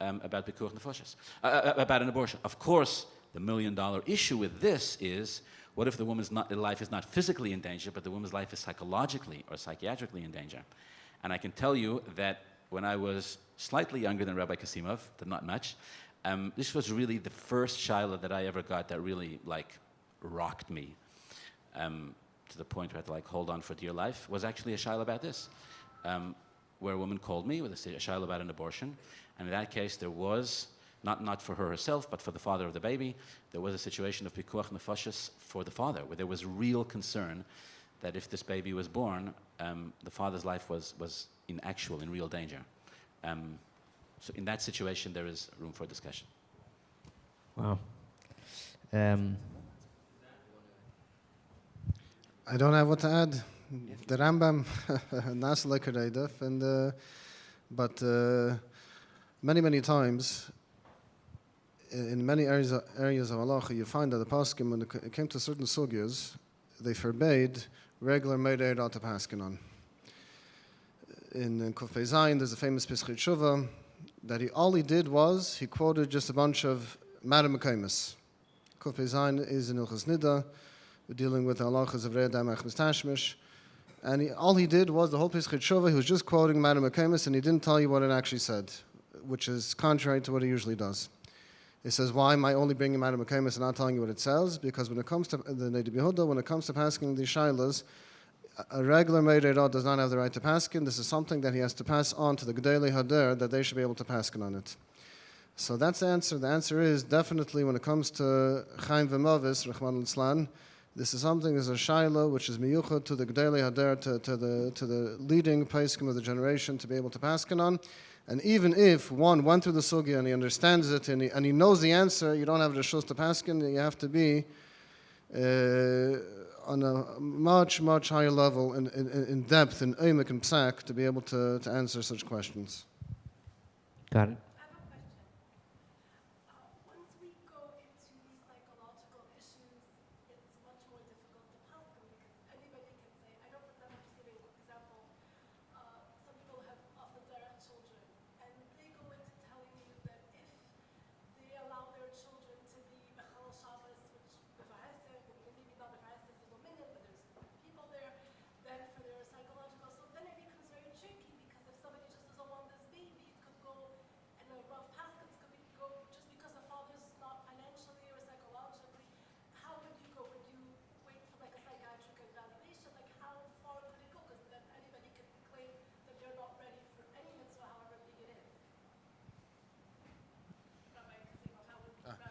pikuach nefashos, about an abortion. Of course, the $1 million issue with this is, what if the woman's life is not physically in danger, but the woman's life is psychologically or psychiatrically in danger? And I can tell you that when I was slightly younger than Rabbi Kasimov, but not much, this was really the first shaila that I ever got that really rocked me to the point where I had to hold on for dear life, was actually a shaila about this. Where a woman called me with a shaila about an abortion, and in that case there was not for her herself, but for the father of the baby. There was a situation of pikuach nefashis for the father, where there was real concern that if this baby was born, the father's life was in real danger. So in that situation, there is room for discussion. Wow. I don't have what to add. The Rambam, Nas Lekareidef, and but many times in many areas of Halachah, you find that the Paskim, when it came to certain sugyas, they forbade regular Meidei to paskin on. In Kuf Pei Zayin, there's a famous Pischei Tshuva that all he did was he quoted just a bunch of Madam Mekaymis. Kuf Pei Zayin is in Ilchas Nida, we're dealing with the halachas of Re'adam Achmis Tashmish, and all he did was the whole Pischei Tshuva, he was just quoting Madam Mekaymis, and he didn't tell you what it actually said, which is contrary to what he usually does. He says, why am I only bringing Madam Mekaymis and not telling you what it says? Because when it comes to the Neidim Yehuda, when it comes to pasking these shailas, a regular Meidei does not have the right to paskin. This is something that he has to pass on to the Gedolei Hader, that they should be able to paskin on it. So that's the answer. The answer is definitely when it comes to Chaim v'Mavis, Rachman al-Islan, this is something, there's a shaila which is miyuchad to the Gedolei Hader, to the leading paiskim of the generation to be able to paskin on. And even if one went through the sugya and he understands it and he knows the answer, you don't have the shus to paskin. You have to be on a much higher level in depth in oimek and psak to be able to answer such questions. Got it. I have a question. Once we go into these psychological issues, it's much more difficult to help them because anybody can say, I don't know, I'm just giving an example. Some people have offered their children, and they go into telling you that if they allow their children to be Mechal Shabbos, which maybe not B'Vahesed, there's no minyan, but there's people there, then for their psychological, so then it becomes very tricky because if somebody just doesn't want this baby, it could go, and a rough paskins could go just because the father's not financially or psychologically. How would you go? Would you wait for like a psychiatric evaluation? Like how far could it go? Because then anybody can claim that they're not ready for any mitzvah, however big it is. Rabbi Kasimov, how would you rather?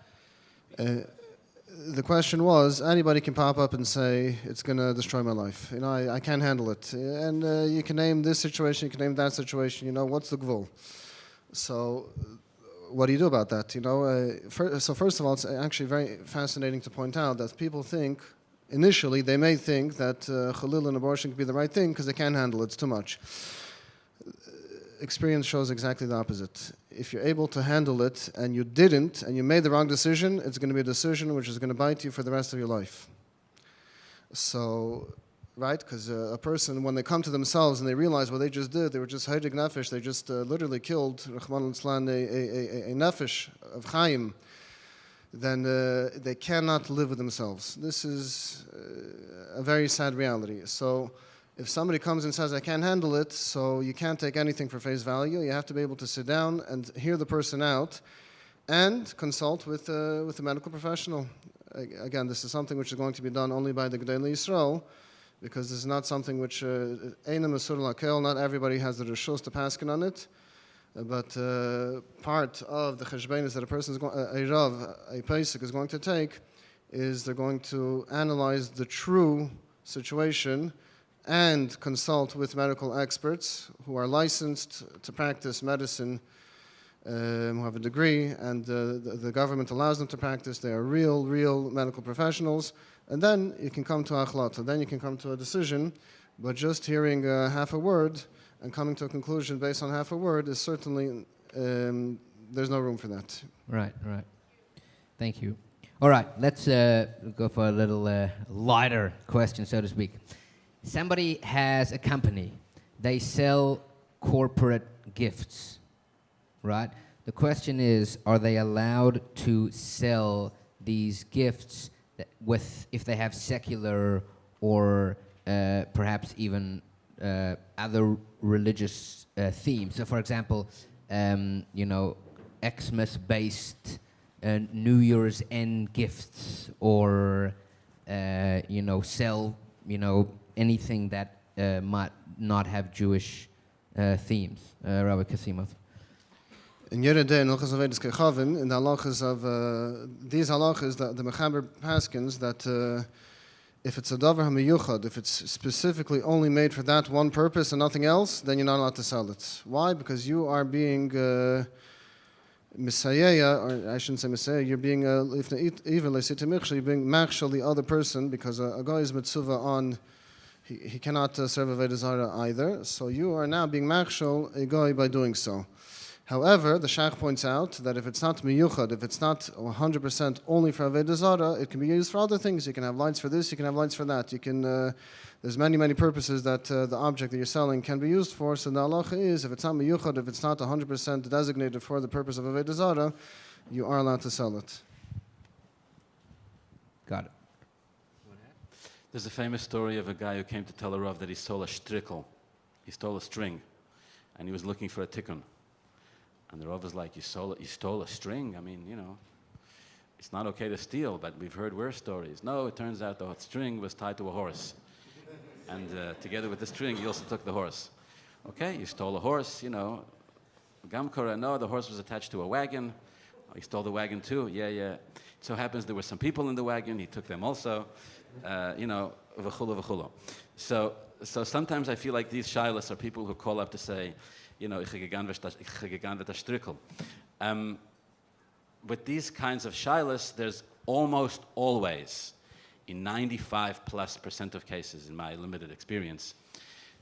The question was, anybody can pop up and say, it's going to destroy my life. You know, I can't handle it. And you can name this situation, you can name that situation, you know, what's the gvul? So what do you do about that? You know, so first of all, it's actually very fascinating to point out that people think, initially, they may think that chalil and abortion could be the right thing because they can't handle it, it's too much. Experience shows exactly the opposite. If you're able to handle it and you didn't, and you made the wrong decision, it's going to be a decision which is going to bite you for the rest of your life. So, right? Because a person, when they come to themselves and they realize what they just did, they were just heidig nefesh, they just literally killed, Rachman al-Islan, a nefesh of Chaim, then they cannot live with themselves. This is a very sad reality. So, if somebody comes and says, I can't handle it, so you can't take anything for face value, you have to be able to sit down and hear the person out and consult with a medical professional. Again, this is something which is going to be done only by the Gedolei Yisrael, because this is not something which, not everybody has the reshus to paskin on it, but part of the cheshbenis that a person is going, a rav, a pesach is going to take, is they're going to analyze the true situation and consult with medical experts who are licensed to practice medicine, who have a degree, and the government allows them to practice. They are real medical professionals. And then you can come to achlata, then you can come to a decision, but just hearing half a word and coming to a conclusion based on half a word is certainly, there's no room for that. Right. Thank you. All right, let's go for a little lighter question, so to speak. Somebody has a company. They sell corporate gifts, right? The question is, are they allowed to sell these gifts if they have secular or perhaps even other religious themes? So, for example, Xmas-based New Year's End gifts, or sell anything that might not have Jewish themes. Rabbi Kasimov. In Yere Day, in Halachas Avedis Kechavim, in the halachas of these halachas, the Mechaber paskins that if it's a davar hamiyuchad, if it's specifically only made for that one purpose and nothing else, then you're not allowed to sell it. Why? Because you are being Messiah, or I shouldn't say Messiah, you're being even you're being machshel the other person, because a guy is mitzvah on, he cannot serve Avodah Zarah either, so you are now being machshel a guy by doing so. However, the Shach points out that if it's not miyuchad, if it's not 100% only for Avodah Zarah, it can be used for other things. You can have lights for this, you can have lights for that. You can, there's many purposes that the object that you're selling can be used for. So the halacha is, if it's not miyuchad, if it's not 100% designated for the purpose of Avodah Zarah, you are allowed to sell it. Got it. There's a famous story of a guy who came to tell a Rav that he stole a shtrickel. He stole a string, and he was looking for a tikkun. And the Rav was like, you stole a string? I mean, it's not okay to steal, but we've heard worse stories. No, it turns out the string was tied to a horse. And together with the string, he also took the horse. Okay, you stole a horse, Gamkora, no, the horse was attached to a wagon. Oh, he stole the wagon too? Yeah. It so happens there were some people in the wagon, he took them also. V'chulu. So sometimes I feel like these shilas are people who call up to say, with these kinds of shilas, there's almost always, in 95+% of cases, in my limited experience,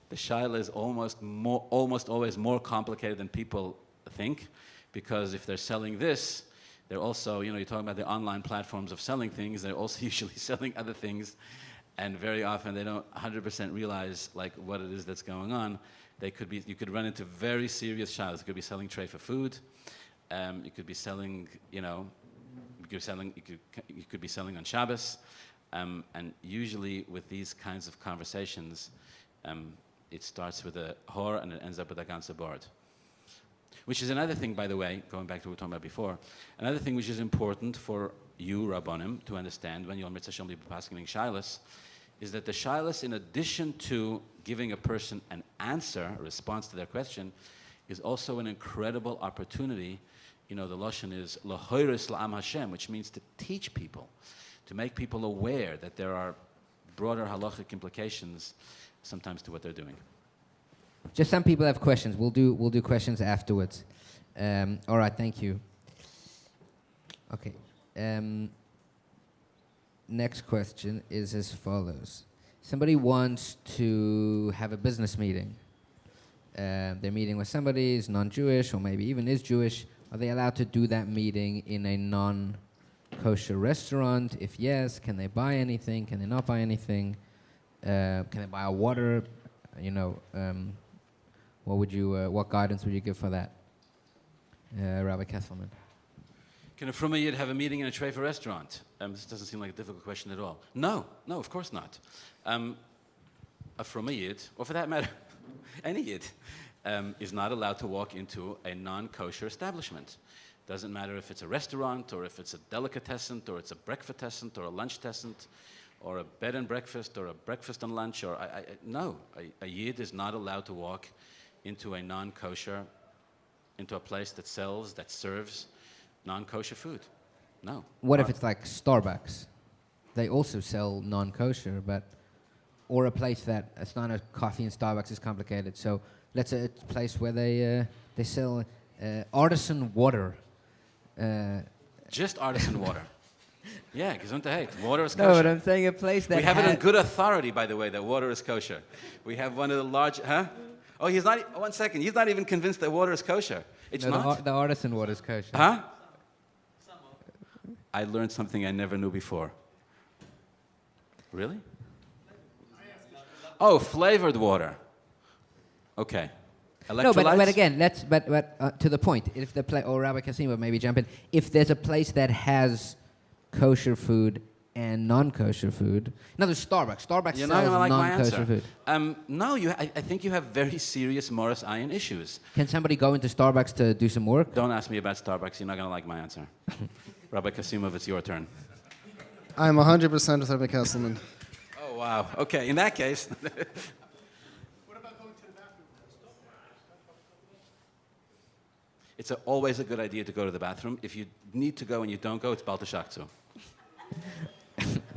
the shaila is almost always more complicated than people think, because if they're selling this, they're also, you're talking about the online platforms of selling things, they're also usually selling other things, and very often they don't 100% realize like what it is that's going on. You could run into very serious shilas. You could be selling tray for food. You could be selling, you could be selling on Shabbos. And usually with these kinds of conversations, it starts with a hor and it ends up with a ganze board. Which is another thing, by the way, going back to what we were talking about before, another thing which is important for you, rabbonim, to understand when you're mitzvah shem paskening shilas, is that the shilas, in addition to giving a person an answer, a response to their question, is also an incredible opportunity. The lashon is lahoiris la'am Hashem, which means to teach people, to make people aware that there are broader halachic implications sometimes to what they're doing. Just some people have questions. We'll do questions afterwards. All right, thank you. Okay. Next question is as follows. Somebody wants to have a business meeting. They're meeting with somebody who's non-Jewish or maybe even is Jewish. Are they allowed to do that meeting in a non-kosher restaurant? If yes, can they buy anything? Can they not buy anything? Can they buy a water? What guidance would you give for that? Rabbi Kesselman. Can a Fruma Yid have a meeting in a treifa restaurant? This doesn't seem like a difficult question at all. No, of course not. A Fruma Yid, or for that matter, any Yid, is not allowed to walk into a non-kosher establishment. Doesn't matter if it's a restaurant, or if it's a delicatessen, or it's a breakfast-tessent, or a lunch-tessent, or a bed and breakfast, or a breakfast and lunch, or a Yid is not allowed to walk into a non-kosher, into a place that serves non-kosher food. No. What if it's like Starbucks? They also sell non-kosher, or a place that it's not a coffee in Starbucks is complicated. So let's say it's a place where they sell artisan water. Just artisan water. Yeah, gesundheit. Water is kosher. No, but I'm saying a place that we have it on good authority, by the way, that water is kosher. We have one of the large, Oh, he's not, 1 second, he's not even convinced that water is kosher. It's not? The artisan water is kosher. Huh? I learned something I never knew before. Really? Oh, flavored water. Okay. No, but again, to the point. If the or Rabbi Kasimov maybe jump in. If there's a place that has kosher food and non-kosher food, no, there's Starbucks. Starbucks sells non-kosher food. No, I think you have very serious Morris Iron issues. Can somebody go into Starbucks to do some work? Don't ask me about Starbucks. You're not going to like my answer. Rabbi Kasimov, it's your turn. I'm 100% with Rabbi Kesselman. Oh, wow. Okay, in that case. What about going to the bathroom? It's always a good idea to go to the bathroom. If you need to go and you don't go, it's Baal Teshakzu.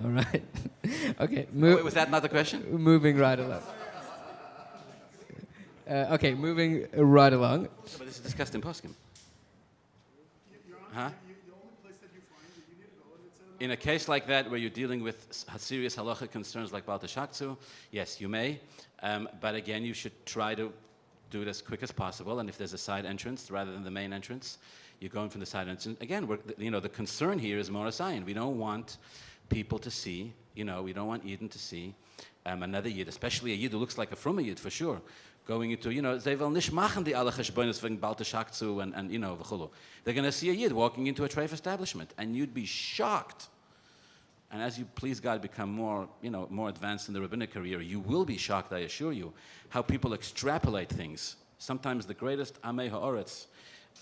All right. Okay. Was that not the question? Moving right along. Okay, moving right along. But this is discussed in Poskim. Huh? In a case like that, where you're dealing with serious halachic concerns like Baal Teshakzu, yes, you may. But again, you should try to do it as quick as possible. And if there's a side entrance rather than the main entrance, you're going from the side entrance. Again, the concern here is morasayin. We don't want people to see, we don't want Yidden to see another Yid, especially a Yid who looks like a frumma Yid for sure, going into, they will nicht machen die alle Cheshbonos wegen Baal Teshakzu and v'chulu. They're going to see a Yid walking into a treif establishment, and you'd be shocked. And as you, please God, become more advanced in the rabbinic career, you will be shocked, I assure you, how people extrapolate things. Sometimes the greatest Amei Ha'oretz,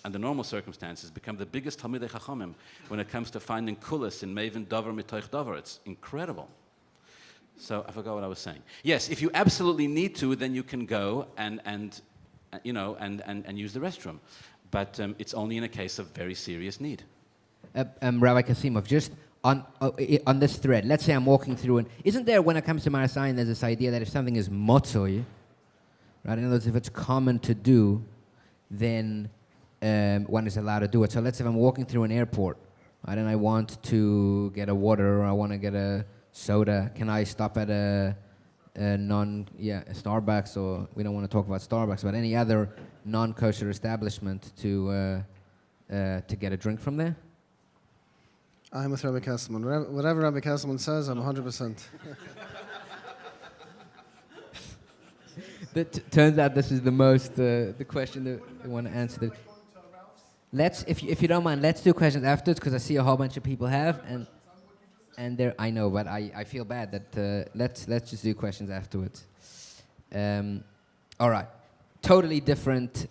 under normal circumstances, become the biggest Talmidei Chachamim when it comes to finding kulas in Maven Dover Mitoich Dover. It's incredible. So I forgot what I was saying. Yes, if you absolutely need to, then you can go and use the restroom. But it's only in a case of very serious need. Rabbi Kasimov, just on this thread, let's say I'm walking through, and isn't there, when it comes to Marasayan, there's this idea that if something is motzoi, right? In other words, if it's common to do, then one is allowed to do it. So let's say if I'm walking through an airport, right, and I want to get a water or I want to get a soda, can I stop at a Starbucks, or we don't want to talk about Starbucks, but any other non-kosher establishment to get a drink from there? I'm with Rabbi Kesselman. Whatever Rabbi Kesselman says, I'm 100%. Turns out this is the most the question that I want to answer. Let's, if you don't mind, let's do questions afterwards, because I see a whole bunch of people have, and there, I know, but I feel bad that let's just do questions afterwards. All right, totally different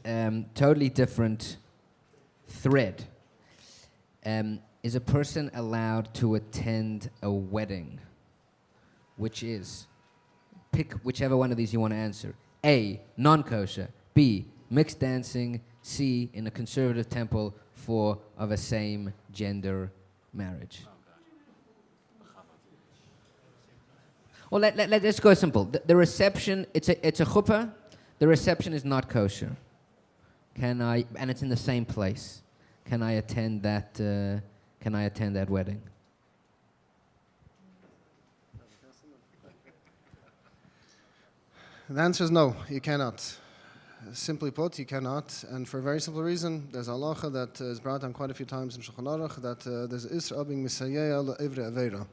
thread. Is a person allowed to attend a wedding? Which is, pick whichever one of these you want to answer. A, non-kosher. B, mixed dancing. C, in a conservative temple for of a same gender marriage. Well, let's go simple. The reception, it's a chuppah. The reception is not kosher. And it's in the same place. Can I attend that? Can I attend that wedding? The answer is no, you cannot. Simply put, you cannot, and for a very simple reason. There's a halacha that is brought down quite a few times in Shulchan Aruch that there's isra abing misayea le'evre avera.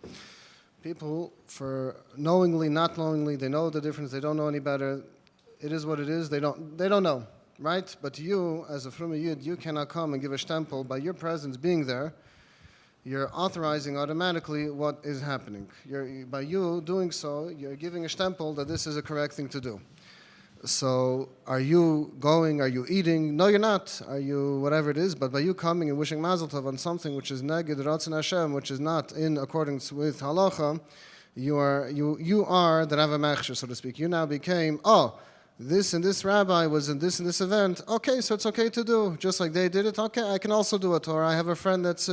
People, for knowingly, not knowingly, they know the difference. They don't know any better. It is what it is. They don't know, right? But you, as a frumma yid, you cannot come and give a stempel by your presence being there. You're authorizing automatically what is happening. By you doing so, you're giving a stempel that this is a correct thing to do. So are you going, are you eating? No, you're not. Are you whatever it is? But by you coming and wishing mazel tov on something which is neged ratzon Hashem, which is not in accordance with halacha, you are the Rav Mechsher, so to speak. You now became, this and this rabbi was in this and this event. Okay, so it's okay to do. Just like they did it, okay, I can also do it. Or I have a friend that's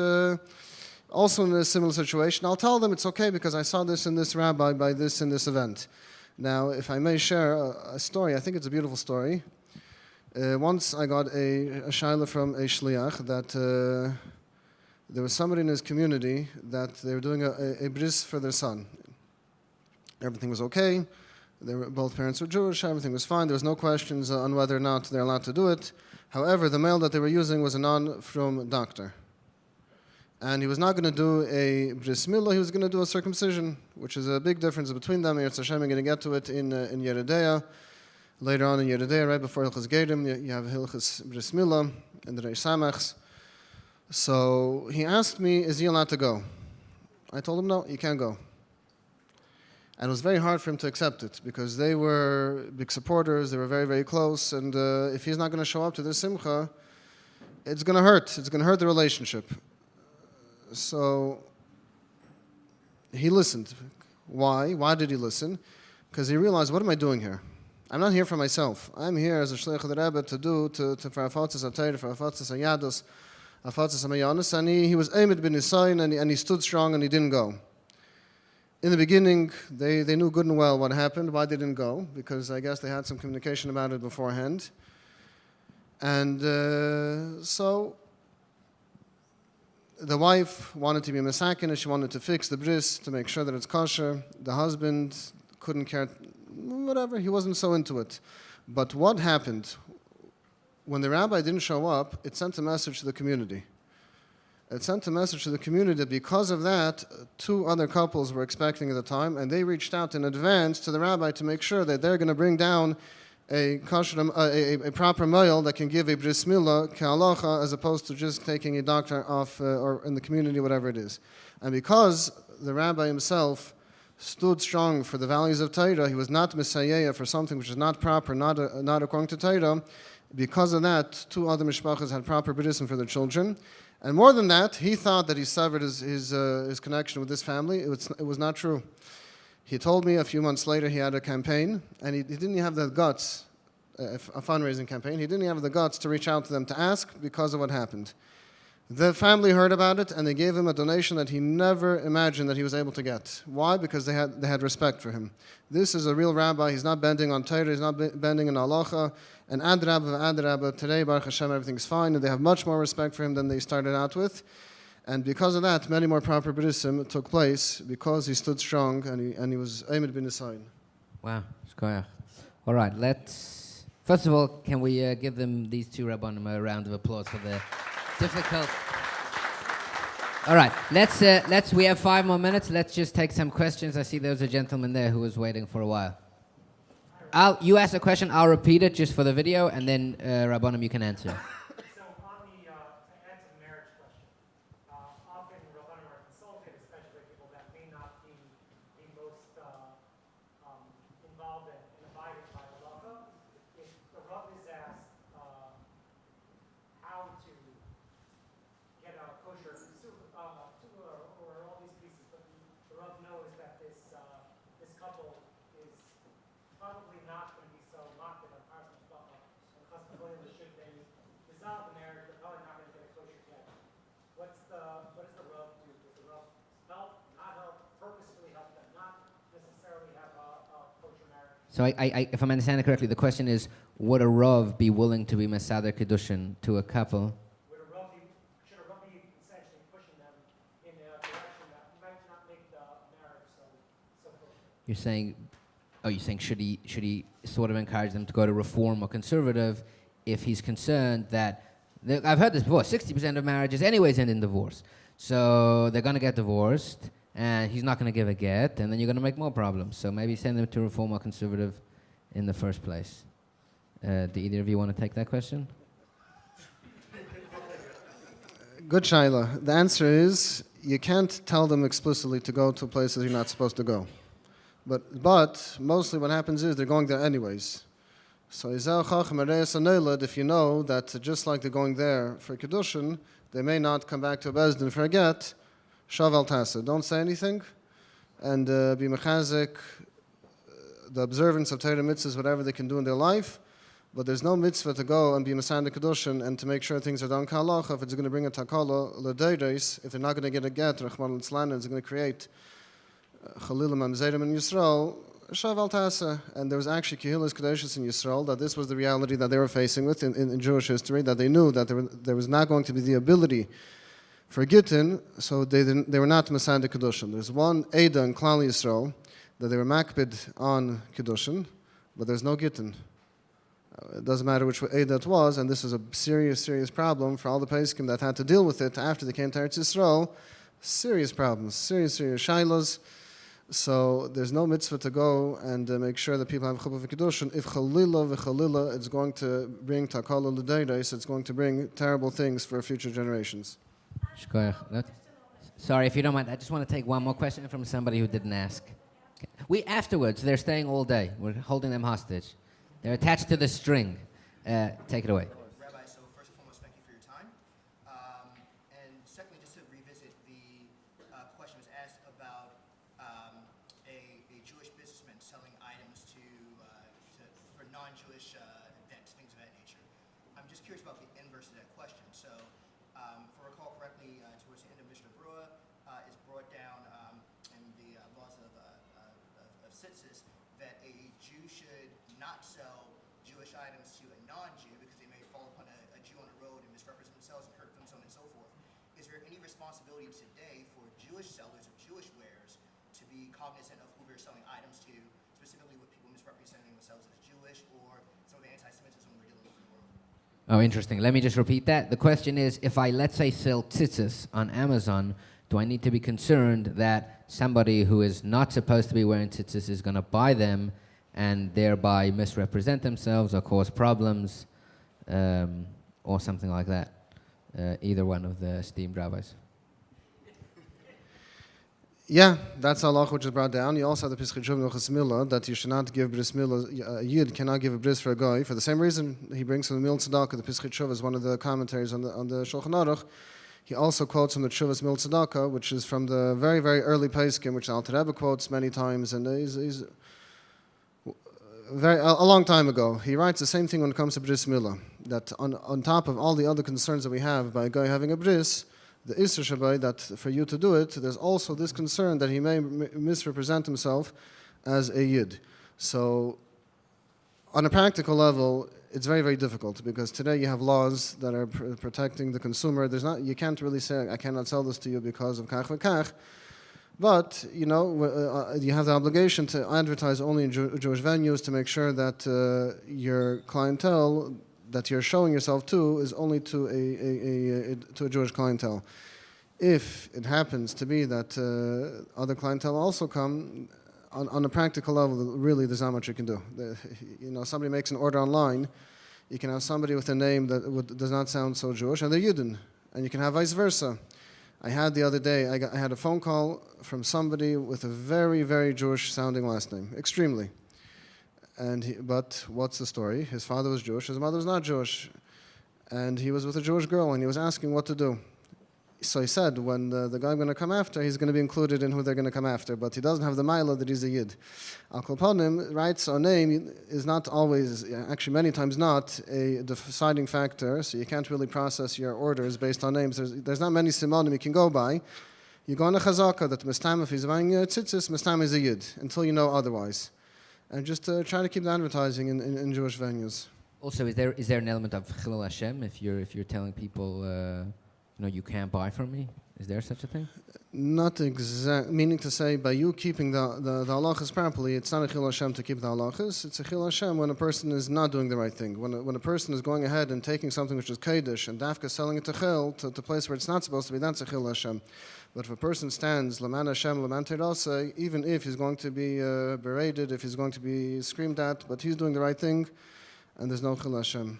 also in a similar situation. I'll tell them it's okay because I saw this and this rabbi by this and this event. Now, if I may share a story, I think it's a beautiful story. Once I got a shaila from a shliach that there was somebody in his community that they were doing a bris for their son. Everything was okay. Both parents were Jewish. Everything was fine. There was no questions on whether or not they're allowed to do it. However, the male that they were using was a non-frum doctor. And he was not going to do a bris milah, he was going to do a circumcision, which is a big difference between them. Yetz Hashem, I'm going to get to it in Yeridea. Later on in Yeridea, right before Hilchas Gerim, you have Hilchas bris milah and the Reish Samachs. So he asked me, is he allowed to go? I told him, no, you can't go. And it was very hard for him to accept it, because they were big supporters, they were very, very close, and if he's not going to show up to this simcha, it's going to hurt. It's going to hurt the relationship. So he listened. Why? Why did he listen? Because he realized, what am I doing here? I'm not here for myself. I'm here as a shliach of the Rebbe to do, for afatzas ha-Torah, for afatzas ha-Yadus, afatzas ha-Mayanis, and he was aimed bin Nisayin, and he stood strong and he didn't go. In the beginning, they knew good and well what happened, why they didn't go, because I guess they had some communication about it beforehand. And so the wife wanted to be masakin, and she wanted to fix the bris to make sure that it's kosher. The husband couldn't care, whatever, he wasn't so into it. But what happened? When the rabbi didn't show up, it sent a message to the community. It sent a message to the community that because of that, 2 other couples were expecting at the time, and they reached out in advance to the rabbi to make sure that they're going to bring down a proper male that can give a bris milah kehalacha, as opposed to just taking a doctor off or in the community, whatever it is. And because the rabbi himself stood strong for the values of Torah, he was not misayeh for something which is not proper, not according to Torah. Because of that, 2 other mishpachas had proper brisim for their children. And more than that, he thought that he severed his connection with this family. It was not true. He told me a few months later he had a campaign, and he didn't have the guts, a fundraising campaign, he didn't have the guts to reach out to them to ask because of what happened. The family heard about it, and they gave him a donation that he never imagined that he was able to get. Why? Because they had respect for him. This is a real rabbi. He's not bending on Torah. He's not bending in halacha. And adrabah, today, Baruch Hashem, everything's fine, and they have much more respect for him than they started out with. And because of that, many more proper brisim took place because he stood strong and he was aimed bin Nisayin. Wow, shkoyach. All right, first of all, can we give them, these 2 rabbonim, a round of applause for the difficult. All right, we have 5 more minutes. Let's just take some questions. I see there's a gentleman there who was waiting for a while. You ask a question, I'll repeat it just for the video, and then rabbonim, you can answer. So on the to add to the marriage question, often rabbonim are consulted, especially people that may not be the most involved and abided by halacha. If the rav is asked how to get a kosher or all these pieces, but the rav knows that this couple is probably not going to be so mocked or should they dissolve the marriage, they're probably not going to get a kosher get. What does the rav do? Does the rav help, not help, purposefully help them, not necessarily have a kosher marriage? So if I'm understanding correctly, the question is, would a rav be willing to be masader kedushin to a couple? Should a rav be essentially pushing them in a direction that might not make the marriage so kosher? You're saying should he sort of encourage them to go to reform or conservative if he's concerned that, I've heard this before, 60% of marriages anyways end in divorce. So they're going to get divorced, and he's not going to give a get, and then you're going to make more problems. So maybe send them to reform or conservative in the first place. Do either of you want to take that question? Good shaila. The answer is, you can't tell them explicitly to go to places you're not supposed to go. But mostly what happens is they're going there anyways. So if you know that just like they're going there for Kedushin, they may not come back to Bezdin for a get, shaval tasa. Don't say anything, and be mechazik, the observance of Torah mitzvahs, whatever they can do in their life. But there's no mitzvah to go and be Masanda Kedushin and to make sure things are done k'halacha. If it's going to bring a takala l'deiros, if they're not going to get a get, Rachman l'tzlan, it's going to create Chalilim Mamzerim in Yisrael, Shaval Tasa. And there was actually Kehillas Kadeshis in Yisrael, that this was the reality that they were facing with in Jewish history, that they knew that there was not going to be the ability for Gittin, so they were not Masanda Kedushin. There's one Eidah in Klal Yisrael that they were makbid on Kedushin, but there's no Gittin. It doesn't matter which Eidah it was, and this is a serious, serious problem for all the Pesachim that had to deal with it after they came to Eretz Yisrael. Serious problems, serious shilas. So there's no mitzvah to go and make sure that people have chuppah v'kedushin. If chalila, it's going to bring takala l'deiros, it's going to bring terrible things for future generations. Sorry, if you don't mind, I just want to take one more question from somebody who didn't ask. Okay. Afterwards, they're staying all day. We're holding them hostage. They're attached to the string. Take it away. Rabbi, so first and foremost, thank you for your time. And secondly, just to revisit the question was asked about a Jewish businessman selling items for non-Jewish events, things of that nature. I'm just curious about the inverse of that question. So, if I recall correctly, towards the end of Mishnah Berurah, is brought down in the laws of Tzitzis that a Jew should not sell Jewish items to a non-Jew because they may fall upon a Jew on the road and misrepresent themselves and hurt them, so on and so forth. Is there any responsibility today for Jewish sellers of Jewish wares to be cognizant of who they're selling items to, specifically with people misrepresenting themselves as Jewish or some of the anti-Semitism we're dealing with in the world? Oh, interesting. Let me just repeat that. The question is, if I, let's say, sell tzitzis on Amazon, do I need to be concerned that somebody who is not supposed to be wearing tzitzis is going to buy them and thereby misrepresent themselves or cause problems or something like that? Either one of the esteemed rabbis. Yeah, that's halach which is brought down. You also have the Pesach Milah that you should not give bris milah. A yid cannot give a bris for a goy for the same reason he brings from the Mil Tzedakah. The Pesach is one of the commentaries on the Shulchan Aruch. He also quotes from the Tshuvas Mil Tzedakah, which is from the very, very early Pesachim, which Alter Rebbe quotes many times, and he's a long time ago. He writes the same thing when it comes to bris milah, that on top of all the other concerns that we have by a guy having a bris, the Isser Shabbai, that for you to do it, there's also this concern that he may misrepresent himself as a Yid. So, on a practical level, it's very, very difficult because today you have laws that are protecting the consumer. You can't really say, I cannot sell this to you because of kach v'kach. But, you have the obligation to advertise only in Jewish venues to make sure that your clientele that you're showing yourself to is only to a Jewish clientele. If it happens to be that other clientele also come, on a practical level, really there's not much you can do. Somebody makes an order online, you can have somebody with a name that does not sound so Jewish, and they're Yidden, and you can have vice versa. I had the other day, I had a phone call from somebody with a very, very Jewish-sounding last name, extremely. But what's the story? His father was Jewish, his mother was not Jewish. And he was with a Jewish girl, and he was asking what to do. So he said, when the guy I'm going to come after, he's going to be included in who they're going to come after. But he doesn't have the mila that he's a Yid. Al Kol Panim, rights or name is not always, actually many times not, a deciding factor. So you can't really process your orders based on names. There's not many simonim you can go by. You go on a chazaka that Mistam, if he's buying tzitzis, Mistam is a Yid, until you know otherwise. And just try to keep the advertising in Jewish venues. Also, is there an element of Chilul Hashem if you're telling people, you can't buy from me? Is there such a thing? Not exact, meaning to say, by you keeping the halachas properly, it's not a Chilul Hashem to keep the halachas. It's a Chilul Hashem when a person is not doing the right thing. When a person is going ahead and taking something which is Kodesh and dafka selling it to Chil, to a place where it's not supposed to be, that's a Chilul Hashem. But if a person stands, Laman Hashem, Laman Terasa, even if he's going to be berated, if he's going to be screamed at, but he's doing the right thing, and there's no Chilul Hashem.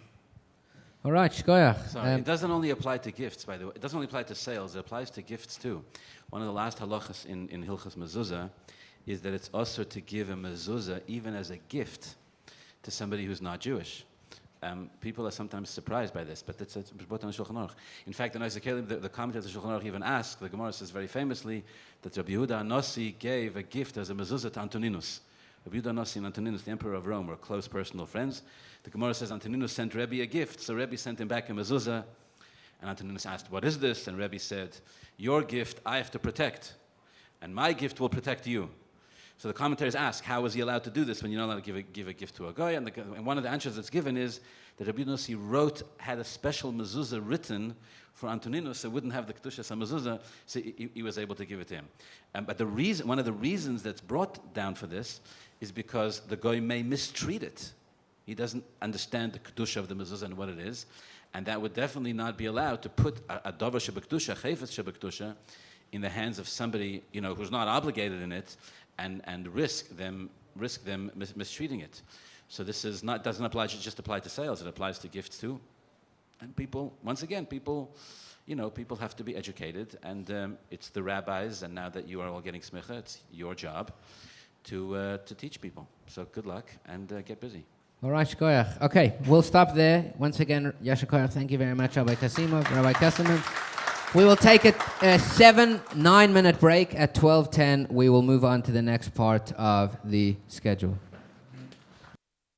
All right, shkoyach. Sorry, it doesn't only apply to gifts, by the way. It doesn't only apply to sales, it applies to gifts too. One of the last halachas in Hilchas Mezuzah is that it's also to give a mezuzah even as a gift to somebody who's not Jewish. People are sometimes surprised by this, but it's brought on the Shulchan Aruch. In fact, the commentator of the Shulchan Aruch even asked, the Gemara says very famously, that Rabbi Yehuda Anossi gave a gift as a mezuzah to Antoninus. Rabbi Yehuda Anossi and Antoninus, the emperor of Rome, were close personal friends. The Gemara says Antoninus sent Rebbe a gift, so Rebbe sent him back a mezuzah, and Antoninus asked, what is this? And Rebbe said, your gift I have to protect, and my gift will protect you. So the commentators ask, how is he allowed to do this when you're not allowed to give a gift to a guy? And one of the answers that's given is that Rabbi Nossi had a special mezuzah written for Antoninus, so wouldn't have the Kedushas HaMezuzah, so he was able to give it to him. But one of the reasons that's brought down for this is because the guy may mistreat it. He doesn't understand the Kedusha of the mezuzah and what it is, and that would definitely not be allowed to put a davar shebekdusha, chayfetz shebekdusha, in the hands of somebody who's not obligated in it, and risk them mistreating it. So this doesn't apply just apply to sales; it applies to gifts too. And people have to be educated, and it's the rabbis. And now that you are all getting smicha, it's your job to teach people. So good luck and get busy. All right, shkoyach. Okay, we'll stop there. Once again, Yasha koyach, thank you very much, Rabbi Kasimov, Rabbi Kesselman. We will take a 9-minute break. At 12:10, we will move on to the next part of the schedule.